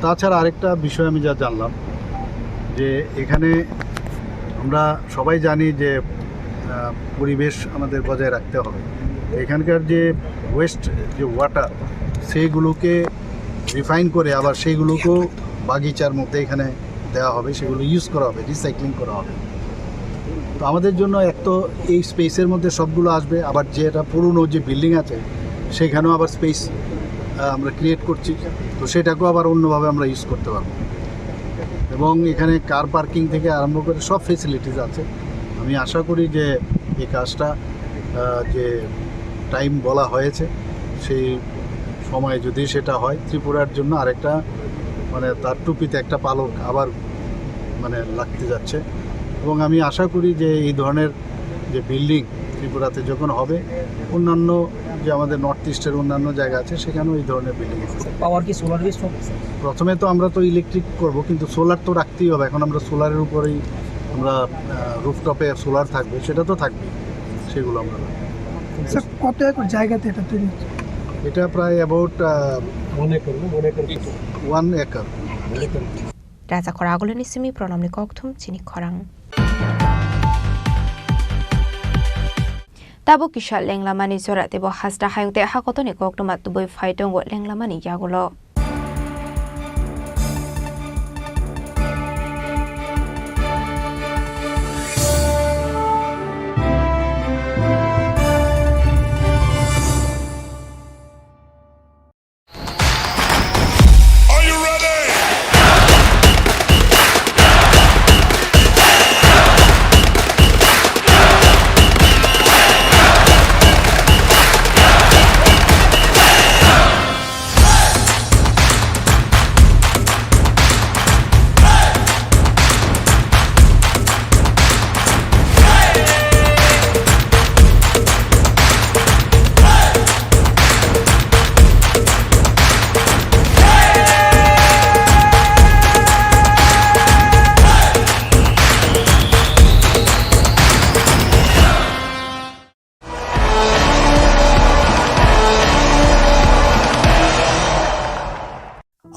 তাছাড়া আরেকটা বিষয় আমি যা জানলাম যে এখানে আমরা সবাই জানি যে পরিবেশ আমাদের বজায় রাখতে হবে। এখানকার যে ওয়েস্ট যে ওয়াটার সেইগুলোকে রিফাইন করে আবার সেইগুলোকেও বাগিচার মধ্যে এখানে দেওয়া হবে, সেগুলো ইউজ করা হবে, রিসাইক্লিং করা হবে। তো আমাদের জন্য এক তো এই স্পেসের মধ্যে সবগুলো আসবে, আবার যেটা পুরনো যে বিল্ডিং আছে সেখানেও আবার স্পেস আমরা ক্রিয়েট করছি, তো সেটাকেও আবার অন্যভাবে আমরা ইউজ করতে পারবো। এবং এখানে কার পার্কিং থেকে আরম্ভ করে সব ফেসিলিটিস আছে। আমি আশা করি যে এই কাজটা যে টাইম বলা হয়েছে সেই সময়ে যদি সেটা হয়, ত্রিপুরার জন্য আরেকটা মানে তার টুপিতে একটা পালক আবার মানে লাগতে যাচ্ছে। এবং আমি আশা করি যে এই ধরনের যে বিল্ডিং ত্রিপুরাতে যখন হবে, অন্যান্য যে আমাদের নর্থ ইস্টের অন্যান্য জায়গা আছে সেখানেও এই ধরনের বিল্ডিং আছে। পাওয়ার কি সোলার বেস? প্রথমে তো আমরা তো ইলেকট্রিক করব, কিন্তু সোলার তো রাখতেই হবে। এখন আমরা সোলারের উপরেই আমরা রুফটপে সোলার থাকবে, সেটা তো থাকবে, সেগুলো আমরা কত একর জায়গাতে এটা তৈরি হচ্ছে? এটা প্রায় অ্যাবাউট 1 একর। রাজা খরা আগলনি সিমি প্রণামনি ককথুম চিনি খরাং তাবো কিশা লেংলামানি জরা দেব হাসটা হায়ুতে হাকতনি ককটমা তুবই ফাইটঙ্গ লেংলামানি ইয়াগুলো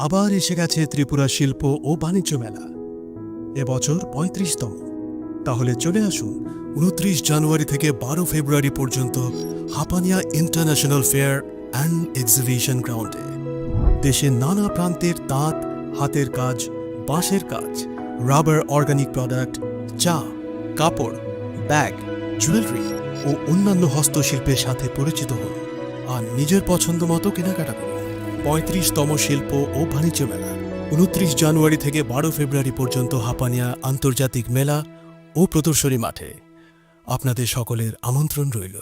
আবার এসে গেছে ত্রিপুরা শিল্প ও বাণিজ্য মেলা, এবছর 35তম। তাহলে চলে আসুন 29 জানুয়ারি থেকে 12 ফেব্রুয়ারি পর্যন্ত Hapania international fair and exhibition গ্রাউন্ডে। দেশের নানা প্রান্তের তাঁত, হাতের কাজ, বাঁশের কাজ, রাবার অর্গানিক প্রোডাক্ট, চা, কাপড়, ব্যাগ, জুয়েলারি ও অন্যান্য হস্তশিল্পের সাথে পরিচিত হন আর নিজের পছন্দ মতো কেনাকাটা করুন। 35তম শিল্প ও বাণিজ্য মেলা 29 জানুয়ারি থেকে 12 ফেব্রুয়ারি পর্যন্ত হাপানিয়া আন্তর্জাতিক মেলা ও প্রদর্শনী মাঠে। আপনাদের সকলের আমন্ত্রণ রইল।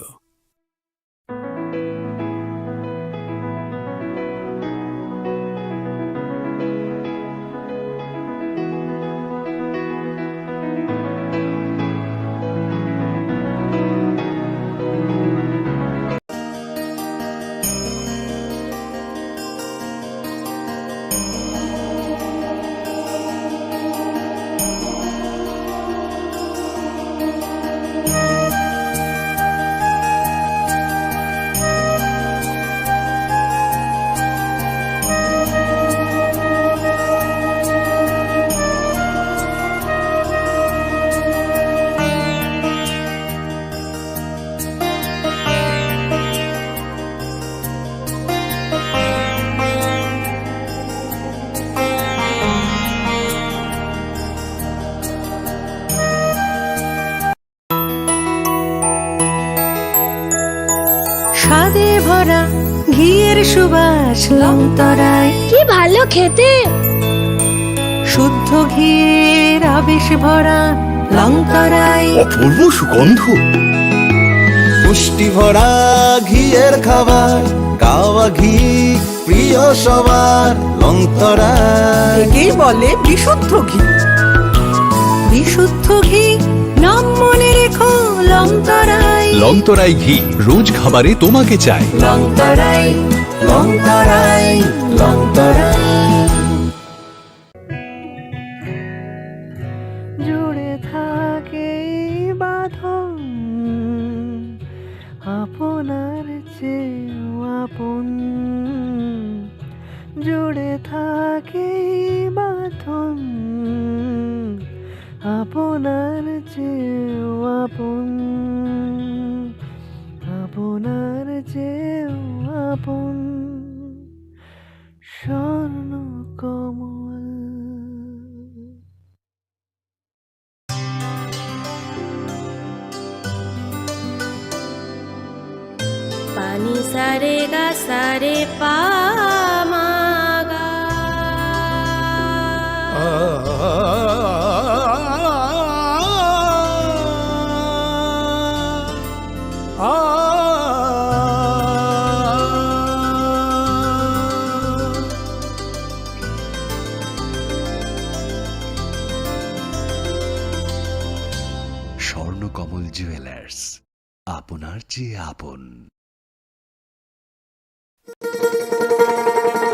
স্বাদে ভরা ঘিয়ের সুবাস লংতরায়, কি ভালো খেতে। শুদ্ধ ঘিয়ের আবেশ ভরা লংতরায়, অপূর্ব সুগন্ধ, পুষ্টি ভরা ঘিয়ের খাবার, গাওয়া ঘি প্রিয় সবার লংতরায়। একেই বলে বিশুদ্ধ ঘি। বিশুদ্ধ ঘি নাম মনে রেখো লংতরায়। লংতরাই ঘি রোজ খাবারে তোমাকে চাই। লংতরাই লংতরাই লংতরাই। জুড়ে থাকে বাঁধন আপনার চেয়েও আপন, জুড়ে থাকে বাঁধন আপনার চেয়েও আপন, আপনার চেয়েও আপন স্বর্ণ কমল। पानी सारे गा सारे पामागा স্বর্ণকমল জুয়েলার্স, আপনার চেয়ে আপন।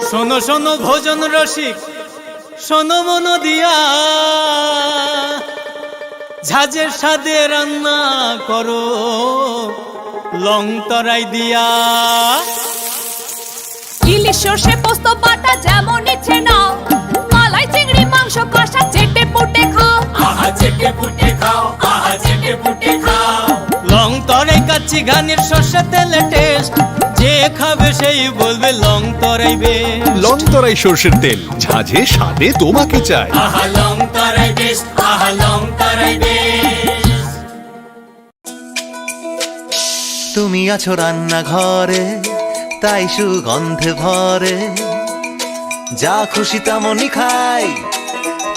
শোনো শোনো ভোজন রসিক, শোনো মন দিয়া, ঝাঁঝের স্বাদে রান্না করো লং তরাই দিয়া। ইলিশ সর্ষে পোস্ত বাটা যেমন ইচ্ছে নাও, মালাই চিংড়ি মাংস কষা চেটে পুটে খাও, আহা চেটে পুটে খাও, আহা চেটে পুটে খাও। লং তরাই কাচ্চি ঘানির সর্ষে তেলে টেস্ট, যে খাবে সেই বলবে লং তরাই বেশ। লংতরাই সর্ষের তেল, ঝাঁঝে স্বাদে তোমাকে চাই। আহা লং তরাই বেশ, আহা লং তরাই বেশ। তুমি আছো রান্নাঘরে তাই সুগন্ধে ভরে, যা খুশি তেমনই খাই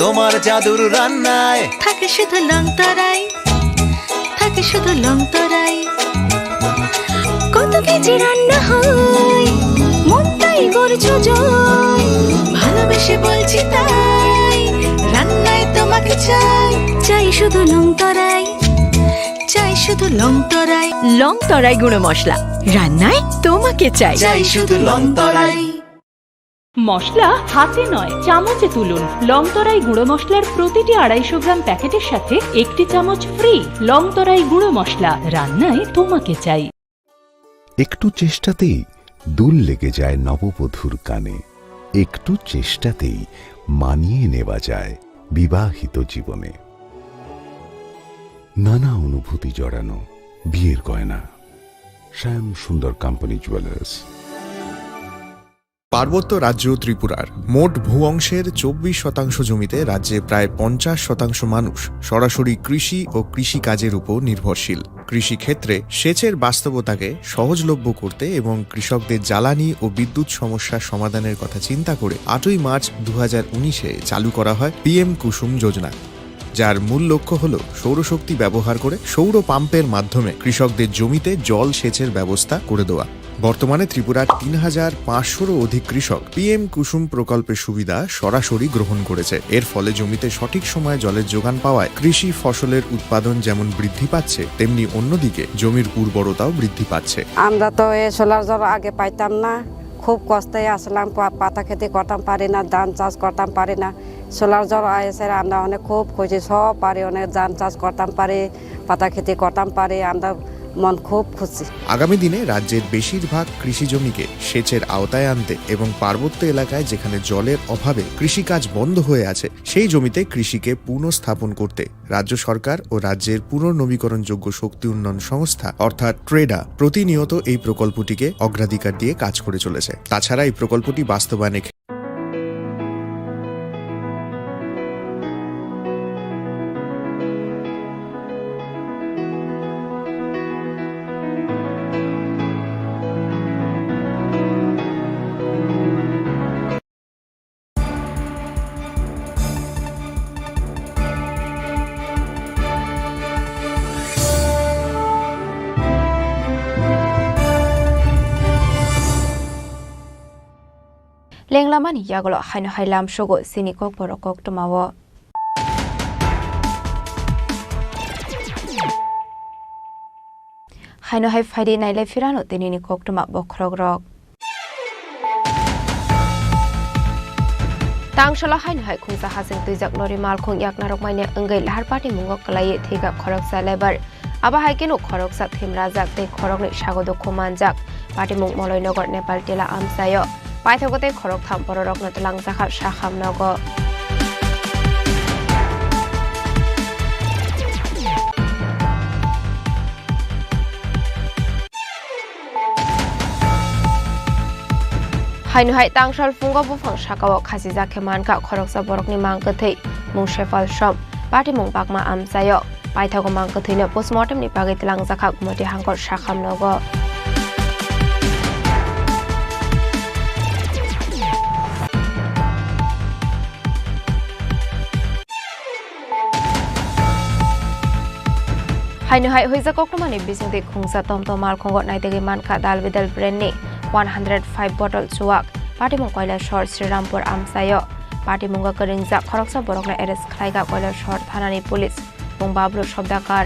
তোমার জাদুর রান্নায়। থাকে শুধু লং তরাই, থাকে শুধু লং তরাই, কত কেজি রান্না হয় মনটাই করছো জয়, ভালোবেসে বলছি তাই রান্নায় তোমাকে চাই, চাই শুধু লং তরাই, চাই শুধু লং তরাই। লং তরাই গুঁড়ো মশলা, রান্নায় তোমাকে চাই। চাই শুধু লং তরাই। মশলা হাতে নয় চামচে তুলুন। লংতরাই গুঁড়ো মশলার প্রতিটি 250 গ্রাম প্যাকেটের সাথে 1 চামচ ফ্রি। লংতরাই গুঁড়ো মশলা, রান্নায় তোমাকে চাই। একটু চেষ্টাতেই দুল লেগে যায় নববধূর কানে, একটু চেষ্টাতেই মানিয়ে নেওয়া যায় বিবাহিত জীবনে। নানা অনুভূতি জড়ানো বিয়ের গয়না, শ্যাম সুন্দর কোম্পানি জুয়েলার্স। পার্বত্য রাজ্য ত্রিপুরার মোট ভূ অংশের 24% জমিতে রাজ্যে প্রায় 50% মানুষ সরাসরি কৃষি ও কৃষিকাজের উপর নির্ভরশীল। কৃষিক্ষেত্রে সেচের বাস্তবতাকে সহজলভ্য করতে এবং কৃষকদের জ্বালানি ও বিদ্যুৎ সমস্যার সমাধানের কথা চিন্তা করে 8ই মার্চ 2019-এ চালু করা হয় PM কুসুম যোজনা, যার মূল লক্ষ্য হল সৌরশক্তি ব্যবহার করে সৌর পাম্পের মাধ্যমে কৃষকদের জমিতে জল সেচের ব্যবস্থা করে দেওয়া। বর্তমানে ত্রিপুরার 3500-রও অধিক কৃষক PM কুসুম প্রকল্পের সুবিধা সরাসরি গ্রহণ করেছে। এর ফলে জমিতে সঠিক সময়ে জলের যোগান পাওয়ায় কৃষি ফসলের উৎপাদন যেমন বৃদ্ধি পাচ্ছে, তেমনি অন্যদিকে জমির উর্বরতাও বৃদ্ধি পাচ্ছে। আমরা তো এই সোলার জল আগে পাইতাম না, খুব কষ্টে আসলাম, পাতা খেতে করতাম পারি না, ধান চাষ করতাম পারি না। সোলার জল এসে আমরা অনেক খুব খুশি, সব পারি, অনেক ধান চাষ করতাম পারি, পাতা খেতে করতাম পারি, আমরা মন খুব খুশি। আগামী দিনে রাজ্যের বেশিরভাগ কৃষি জমিকে সেচের আওতায় আনতে এবং পার্বত্য এলাকায় যেখানে জলের অভাবে কৃষিকাজ বন্ধ হয়ে আছে, সেই জমিতে কৃষিকে পুনঃস্থাপন করতে রাজ্য সরকার ও রাজ্যের পুনর্নবীকরণযোগ্য শক্তি উন্নয়ন সংস্থা অর্থাৎ ট্রেডা প্রতিনিয়ত এই প্রকল্পটিকে অগ্রাধিকার দিয়ে কাজ করে চলেছে। তাছাড়া এই প্রকল্পটি বাস্তবায়নে লেংলামানি ইয়াগলো হাইনো হাইলাম সগো সিনিকক বরকক টমাও হাইনো হাই ফাইডি নাইলাই ফিরানো তিনিনি কোকটুমা বখরক রক তাংশলা হাইনো হাই খুংসা হাসিং তুইজাক লরি মালখং yaknarok maine engai lahar party mungok kalai thega khoroksa lebar aba haikeno khoroksa thimrajak te khorokni sagodo khomanjak party mung moloinogor nepal tela amsayo paithagote khorok tham pororokno tlangjaka sakhamnogo হাইনো হাই তাংশাল ফুঙ্গ বুফাং সাকাও খাসি জাখে মানকা খরকসা বরকনি মাংকথৈ মুং শেফাল সম পার্টি মুং পাকমা আমসায় পাইথাগো মাংকথৈनो पोस्टमर्टम नि बागै तलां जाखा गुमति हांकर साखामनगो हाइनो हाइ होइजा कोक्टमानि बिसिंते खुंसा तमतम मालखंग नाइतेगे मानका दालबेदल ब्रेन्डनि 105 बटल चुवाक पार्टी मुं कयला शहर श्रीरामपुर आमसायो पार्टी मुंगा करिंजा खरकसा बरकना एरेस्ट खालायगा कयला शहर थानानि पुलिस मुं बाबलु शब्दाकार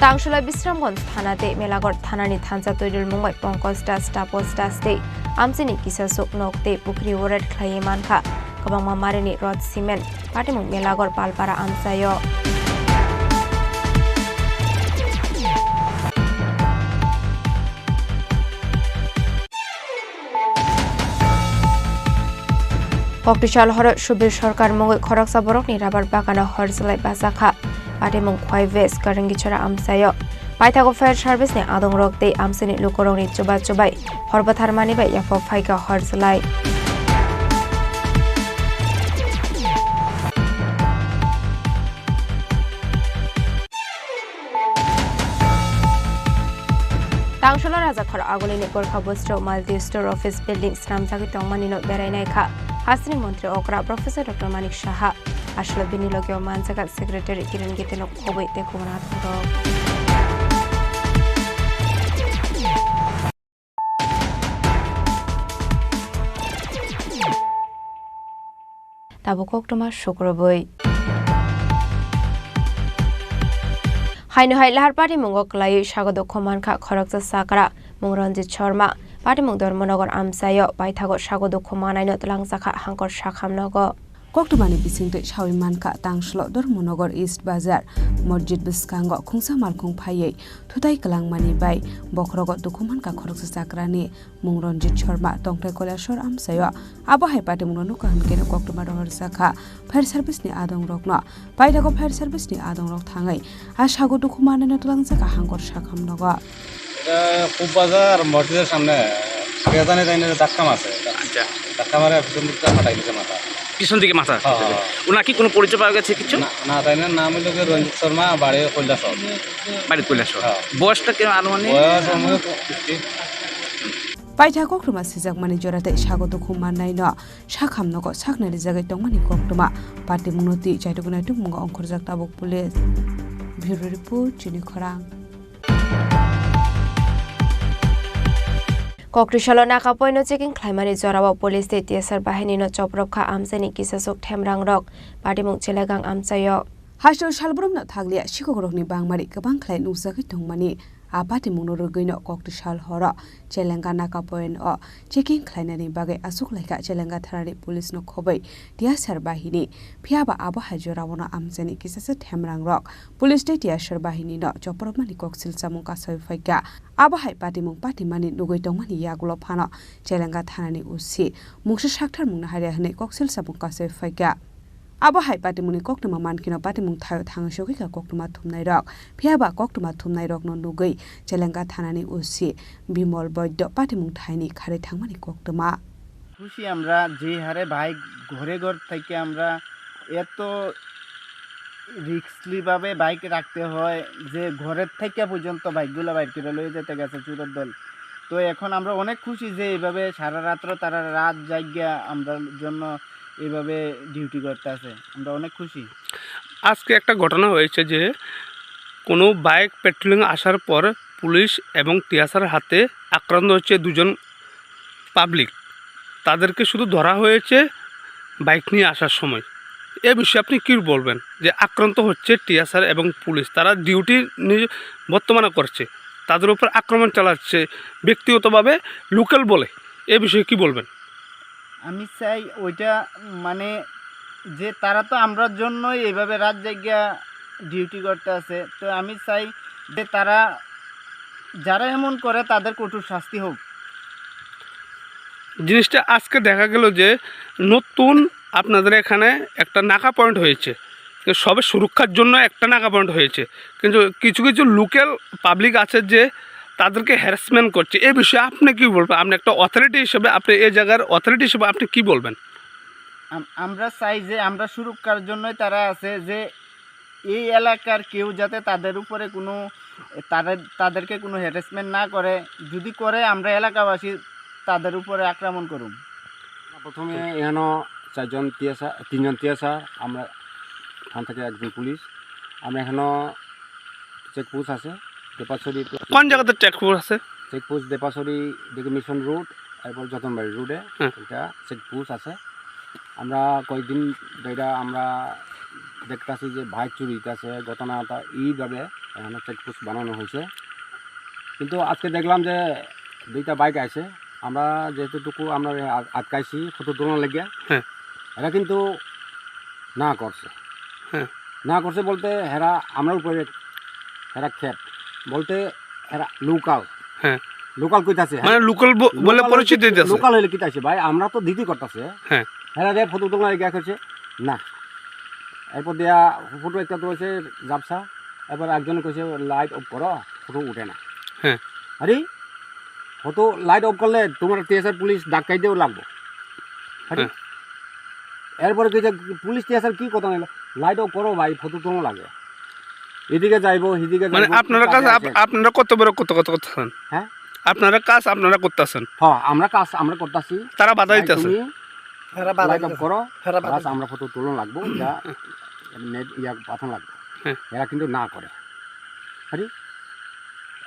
तांशुला विश्रामगंज थानाते मेलागढ़ थानानि थानसा तैरुल मुंबाई पंकज दास तापस दासते आमसिनि किसा सुक नकते पुखरी वरेट खालाय मानखा गोबां मारिनि रड सिमेन्ट पाटिमुं मेलागढ़ पालपारा आमसायो कक्टिशाल हर सुबीर सरकार मुंगै खरकसा बरकनि राबार बागाना हरजलाय बाजाखा पाटिमुं खय वेस करंगिचरा आमसायो पाइथागो फायर सार्भिस ने आदं रकते आमसिनि लुकरंनि चुबा चुबाय हरबाथार मानिबाय याफो फाइका हरजलाय तांशला राजाखर आगोलिनि गोरखा बस्त्र माल्टी स्टोर ऑफिस बिल्डिंग स्नामजागि तंगमानिनो बेरायनायखा हासिनि मंत्री अग्रा प्रोफेसर डॉक्टर मानिक साहा आसल बिनिलगियो मानजागा सेक्रेटारि किरण गेतेनो खबै तेखुमना थंदो ताबो कोक्टमा शुक्रबै हाइनो हाइ लाहार पार्टी मुंगो कलाई सागदो खमानखा खरकजा साकरा मुं रंजित शर्मा पार्टी मुं धर्मनगर आमसायो पाइथागो सागदो खमानायनो तलांजाखा हांकर साखामनगो कोक्टमानि बिसिंते सावि मानखा तांशलो धर्मनगर ईस्ट बाजार मस्जिद बिस्कांगो खुंसा मालखुं फायै थुताय कलांगमानि बाय बखरगो दुखुमानखा खरकजा साकरानि मुं रंजित शर्मा तंगथाय कलाशर आमसायो आबहाय पार्टी मुंनो नुकाहनकेनो कोक्टमा रहर साखा फायर सार्भिसनि आदं रकनो पाइथागो फायर सार्भिसनि आदं रक थाङै आ सागो दुखुमानायनो तलांजाखा हांकर साखामनगो খুব বাজার মসজিদের সামনে কেদানে তাইনে ধাক্কা মারছে আচ্ছা ধাক্কা মারে পিছন দিকে ফাটাই দিছে মাথা পিছন দিকে মাথা ওনার কি কোনো পরিচয় পাওয়া গেছে কিছু না তাইনের নাম হলো রঞ্জিত শর্মা বাড়ি কৈলাসর বাড়ি কৈলাসর বয়সটা কেন আনুমানিক বয়স पाइथा कोक्टमा सिजाकमानि जराते सागतो खुमानायनो साखामनगो साखनारि जागाय तंमानि कोक्टमा पार्टी मुनति चाइटुगुनाय तुमुंगा अंखरजाक ताबुक पुलिस ब्युरो रिपोर्ट चिनि खरां कक्टिशाल नाका पयनो चेकिं ख्लाइमानि जराव पुलिस ते टीएसआर बाहिनीनो चपरखा आमसानि किसासुक थेमरां रक पार्टी मुं चेलागां आमसायो हास्टल सालब्रमनो थागलिया सिखगरकनि बांमारि गोबां ख्लाइ नुजाखै तंमानि आपाति मुंनो रगैनो कक्टिशाल हर चेलेंगा नाका पयन अ चेकिं ख्लाइनानि बागै आसुक लायका चेलेंगा थानानि पुलिसनो खबै टीएसआर बाहिनी फियाबा आबहाय जरावनो आमसानि किसासु थेमरां रक पुलिस ते टीएसआर बाहिनीनो चपरमानि कक्सिल सामुं कासय फैका आबहाय पार्टी मुं पार्टी मानि नुगै तंमानि यागुलो फानो चेलेंगा थानानि उसी मुंसु साक्थार मुंनो हारिया हनै कक्सिल सामुं कासय फैका आबहाय पार्टी मुनि कोक्टमा मानकिनो पार्टी मुं थायो थाङो सखैका कोक्टमा थुमनाय रक फियाबा कोक्टमा थुमनाय रक न नुगै चेलेंगा थानानि उसी बिमल बैद्य पार्टी मुं थायनि खारै थांमानि कोक्टमा খুশি আমরা যে হারে বাইক ঘরে ঘর থেকে আমরা এত রিস্কলি ভাবে বাইক রাখতে হয় যে ঘরের থেকে পর্যন্ত বাইকগুলো বাইক করে লয়ে যেতে গেছে চুরের দল তো এখন আমরা অনেক খুশি যে এইভাবে সারা রাত্র তারা রাত জায়গা আমরা জন্য এইভাবে ডিউটি করতে আছে আমরা অনেক খুশি আজকে একটা ঘটনা হয়েছে যে কোনো বাইক পেট্রোলিং আসার পর পুলিশ এবং টিএসআর হাতে আক্রান্ত হচ্ছে দুজন পাবলিক তাদেরকে শুধু ধরা হয়েছে বাইক নিয়ে আসার সময়। এ বিষয়ে আপনি কী বলবেন যে আক্রান্ত হচ্ছে টিএসআর এবং পুলিশ, তারা ডিউটি বর্তমানে করছে, তাদের উপর আক্রমণ চালাচ্ছে ব্যক্তিগতভাবে লোকাল বলে, এ বিষয়ে কি বলবেন? আমি চাই ওইটা মানে যে তারা তো আমরার জন্যই এইভাবে রাত জায়গা ডিউটি করতে আছে, তো আমি চাই যে তারা যারা এমন করে তাদের কঠোর শাস্তি হোক। জিনিসটা আজকে দেখা গেল যে নতুন আপনাদের এখানে একটা নাকা পয়েন্ট হয়েছে, সবে সুরক্ষার জন্য একটা নাকা পয়েন্ট হয়েছে, কিন্তু কিছু কিছু লোকাল পাবলিক আছে যে তাদেরকে হ্যারাসমেন্ট করছে। এই বিষয়ে আপনি কী বলবেন? আপনি একটা অথরিটি হিসেবে, আপনি এই জায়গার অথরিটি হিসেবে আপনি কী বলবেন? আমরা চাই যে আমরা সুরক্ষার জন্যই তারা আছে, যে এই এলাকার কেউ যাতে তাদের উপরে কোনো তাদেরকে কোনো হ্যারাসমেন্ট না করে, যদি করে আমরা এলাকাবাসী তাদের উপরে আক্রমণ করুন। প্রথমে এখানে তিনজন টিএসআর, আমরা এখান থেকে একজন পুলিশ, আমরা এখানে চেকপোস্ট আছে দেপাছড়ি। কোন জায়গাতে চেকপোস্ট আছে? চেকপোস্ট দেপাছড়ি দিকে মিশন রোড, এরপর যতনবাড়ি রোডে এটা চেকপোস্ট আছে। আমরা কয়েকদিন এটা আমরা দেখতেছি যে বাইক চুরি আছে ঘটনাটা, এইভাবে এখানে চেকপোস্ট বানানো হয়েছে। কিন্তু আজকে দেখলাম যে দুইটা বাইক আছে, আমরা যেহেতুটুকু আমরা আটকাইছি ফটো তোলার লেগে, এরা কিন্তু না করছে। না করছে বলতে হেরা আমরা উপরে হেরা খেপ বলতে হেরা লোকাল, লোকাল কইতাছে, মানে লোকাল বলে পরিচিত দিতেছে। লোকাল হলে কিতাছে ভাই, আমরা তো দিদি করতেছে, হেরা যে ফটো তোলার লেগে করছে না। এরপর দেয়া ফটো একটা তোলেছে জাপসা, এরপর একজনে কইছে লাইট অফ করো, ফটো উঠে না। আরে ফটো লাইট অফ করলে তোমার টিএসআর পুলিশ ডাকাই দিয়েও লাগবো। এরপরে কইছে পুলিশ টিএসআর কি কথা নিল, লাইট অফ করো ভাই, ফটো তোলা লাগে, এদিকে যাইবো এদিকে। মানে আপনারা কাজ আপনারা কত বড় কত কত করতেছেন? হ্যাঁ, আপনারা কাজ আপনারা করতেছেন? হ্যাঁ, আমরা কাজ আমরা করতেছি, তারা বাধা দিতেছে। লাইট অফ করো, আমরা ফটো তোলা লাগবো, যা নেট ইয়া পাঠান লাগবে। এরা কিন্তু না করে। আরে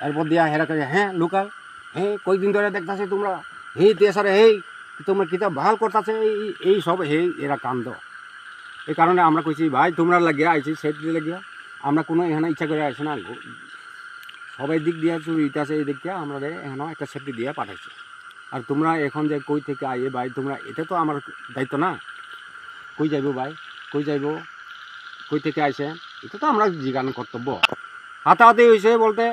এরপর দিয়া হেরা করে হ্যাঁ লোকাল, হে কয়েকদিন ধরে দেখতেছে তোমরা, হে টিএসআর হে তোমরা কিতা ভাল করতেছে, এই সব হে এরা কান্দ। এই কারণে আমরা কইছি ভাই তোমরা লাগিয়া আইছি সেফটি লাগিয়া, আমরা কোনো এখানে ইচ্ছা করে আসে না, সবাই দিক দিয়ে চুরিতে আছে, এই দিক দিয়ে আমরা এখানে একটা সেফটি দিয়ে পাঠাইছি। আর তোমরা এখন যে কই থেকে আইয়ে ভাই তোমরা, এটা তো আমার দায়িত্ব না, কই যাইব ভাই, কই যাইব, কই থেকে আইসে, এটা তো আমরা জিজ্ঞাসা কর্তব্য। হাতাহাতি হয়েছে বলতে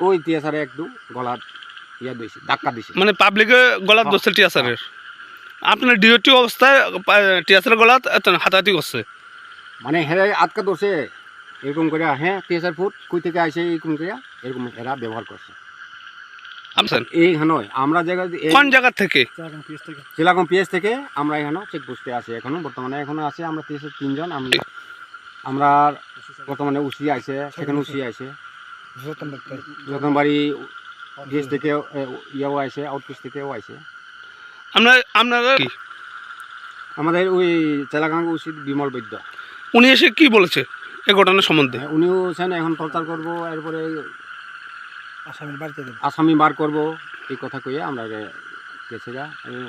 ওই টিএসআর একটু গলা ইয়া দিয়েছে, ধাক্কা দিয়েছে, মানে পাবলিকে গলা দোষে টিএসআরের। আপনার ডিউটি অবস্থায় টিএসআর গলা হাতাহাতি করছে, মানে হেরা আটকা ধরছে এরকম করে, হ্যাঁ টিএসআর ফুট কই থেকে আইসে এরকম করে, এরকম এরা ব্যবহার করছে। এই নয় আমরা জায়গা কোন জায়গা থেকে? চিলাগম পিএস থেকে আমরা এখানে চেকপোস্টে আছি এখনো, বর্তমানে এখনো আছে আমরা টিএসআর 3 জন। আমরা বর্তমানে উসি আছে, সেখানে উসি আছে, যতনবাড়ি পিএস থেকে ইয়াও আছে, আউটপোস্ট থেকেও আছে। আপনারা কি আমাদের ওই চেলাগাঙ্গ উসি বিমল বৈদ্য, উনি এসে কি বলেছে এই ঘটনা সম্বন্ধে? উনিও এখন প্রচার করবো, এরপরে আসামি বার করবো, এই কথা কইয়া আমরা গেছে।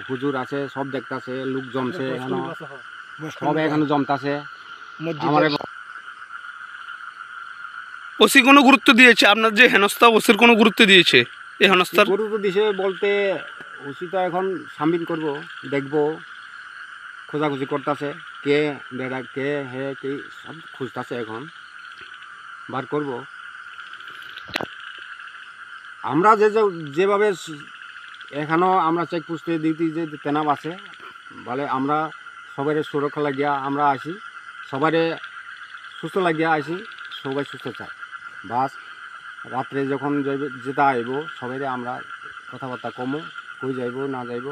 হুজুর আছে, সব দেখতেছে, লোক জমছে, এখানে সব এখানে জমতাছে। আমার ওসি কোনো গুরুত্ব দিয়েছে? আপনার যে হেনস্থা ওসির কোনো গুরুত্ব দিয়েছে? এই হেনস্থার গুরুত্ব দিয়েছে বলতে ওসি তো এখন সামবিন করব, দেখবো, খোঁজাখুঁজি করতেছে, কে বেড়া কে হে কে সব খুঁজতেছে, এখন বার করব। আমরা যেভাবে এখানেও আমরা চেকপোস্টে ডিউটি যে তেনাব আছে বলে, আমরা সবাই সুরক্ষা লাগিয়া আমরা আসি, সবাই সুস্থ লাগিয়া আসি, সবাই সুস্থ চাই। বাস রাত্রে যখন যেটা আইব সবাই আমরা কথাবার্তা কমো, কই যাইব না যাইব।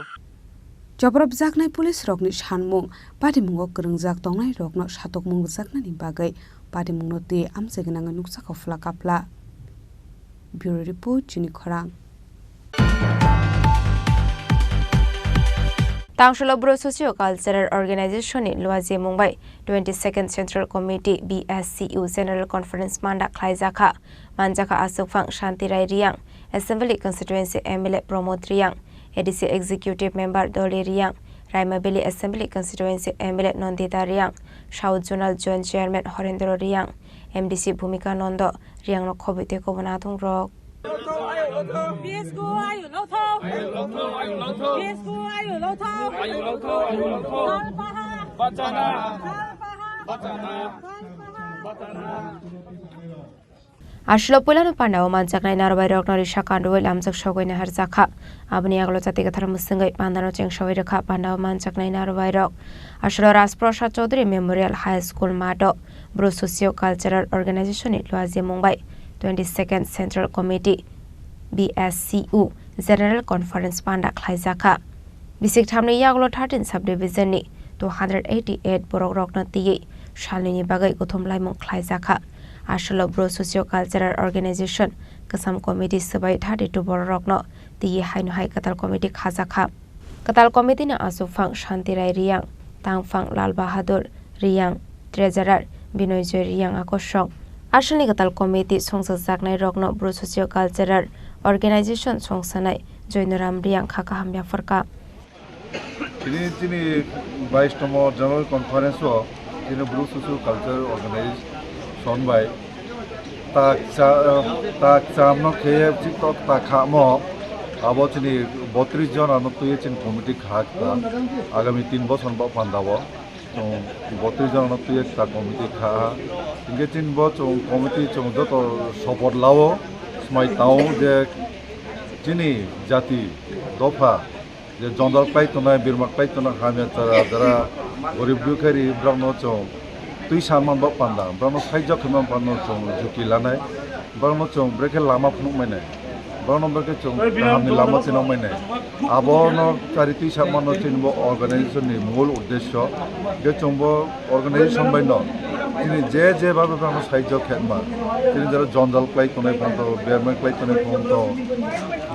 जबरब जागनाय पुलिस रकनि सानमुं पाटिमुंगो गोरोंजाक दंनाय रकनो सातकमुं जागनायनि बागै पाटिमुंनो ते आमसेगनाङा नुकसाखौ फ्लाकाफ्ला। Bureau report Jini खरां। Tangsholo Bro Socio Cultural Organization in Luazi Mumbai 22nd Central Committee BSCU General Conference Manda Klaizaka Manjaka Asukfang Shanti Rai Riang Assembly Constituency MLA Pramod Riang ADC Executive Member Dolly Riang, Raimabili Assembly Constituency MLA Nandita Riang, South Zonal Joint Chairman Horendro Riang, MDC Bhumika Nondo Riang no khobite ko banatung rok. Ashlo Pulano Panda Manchakna Narway Rocknori Shakandu Lamsak Shogwin Harzaka, Abni Aglo Tatika Musinga Pandano Cheng Shoiraka Panda Manchakna Narway Rock, Ashlo Rasprosha Chaudhry Memorial High School Mado, Bruce Socio Cultural Organization in Luazi Mumbai, 22nd Central Committee, BSCU, General Conference Panda Klaizaka. Bisik Tamni Yaglo 13 Subdivision ni 288 Borok Rockna Ti, Shalini Bagai Gutum Laimon Klaizaka. Ashlo Bro Socio Cultural Organization Kasam Committee Sabai 32 Borokno Ti Hainu Hai Katal Committee Khazakha Katal Committee na Asufang Shantirai Riang Tangfang Lal Bahadur Riang Treasurer Binoy Joy Riang Akoshong Ashli Katal Committee Songsa Zaknai Rokno Bro Socio Cultural Organization Songsanai Joynuram Riang Khakahambya Farka Tini 22 General Conference Tini Bro Socio Cultural Organization Sonbai tak chamno khe tiktok tak khamo abo chini 32 jon ano tuye chin committee khakta agami 3 bochor ba pandabo to 32 jon ano tuye ta committee kha inge chin bo chung committee chung joto support lao smai tao je chini jati dofa je jondal pai to na birmak pai to na khamya tara gorib dukhari brahno chung Tui saman bak pandang, berano saja keman berano cong juki lanai, berano cong mereka lama penuh mana, berano mereka cong kami lama tinau mana. Abo no cari tui saman no cing bo organisasi ni mul uddesho, dia cong bo organisasi sampai no. Ini je baru berano saja keman, ini jara jondal play tunai ponto, bermain play tunai ponto,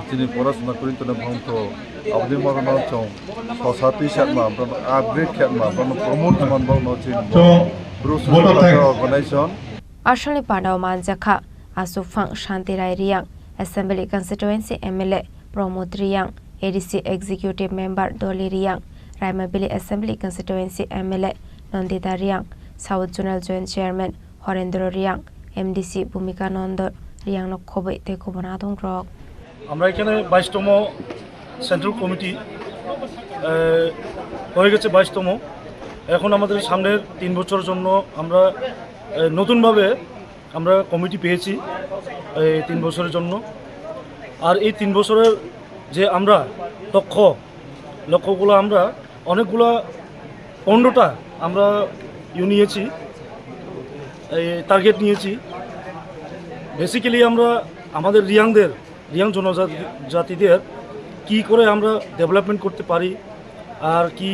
ini poras nak kurin tunai ponto. Abdi marano cong, sosati saman, berano upgrade keman, berano promote keman berano cing bo. Ashali Pandao Manjaka, Asufang Shantirai Riang, Assembly Constituency MLA, Pramod Riang, ADC Executive Member Dolly Riang, Raimabili Assembly Constituency MLA, Nandita Riang, South Zonal Joint Chairman, Horendro Riang, MDC Bhumika Nondo Riang no Kobe Teko Banadong Rock. আমরা এখানে 22তম central committee হয়ে গেছে 22তম এখন আমাদের সামনের 3 বছরের জন্য আমরা নতুনভাবে আমরা কমিটি পেয়েছি এই 3 বছরের জন্য আর এই 3 বছরের যে আমরা লক্ষ্যগুলো আমরা অনেকগুলো 15টা আমরা নিয়েছি এই টার্গেট নিয়েছি বেসিক্যালি আমরা আমাদের রিয়াং জনজাতিদের কি করে আমরা ডেভেলপমেন্ট করতে পারি আর কি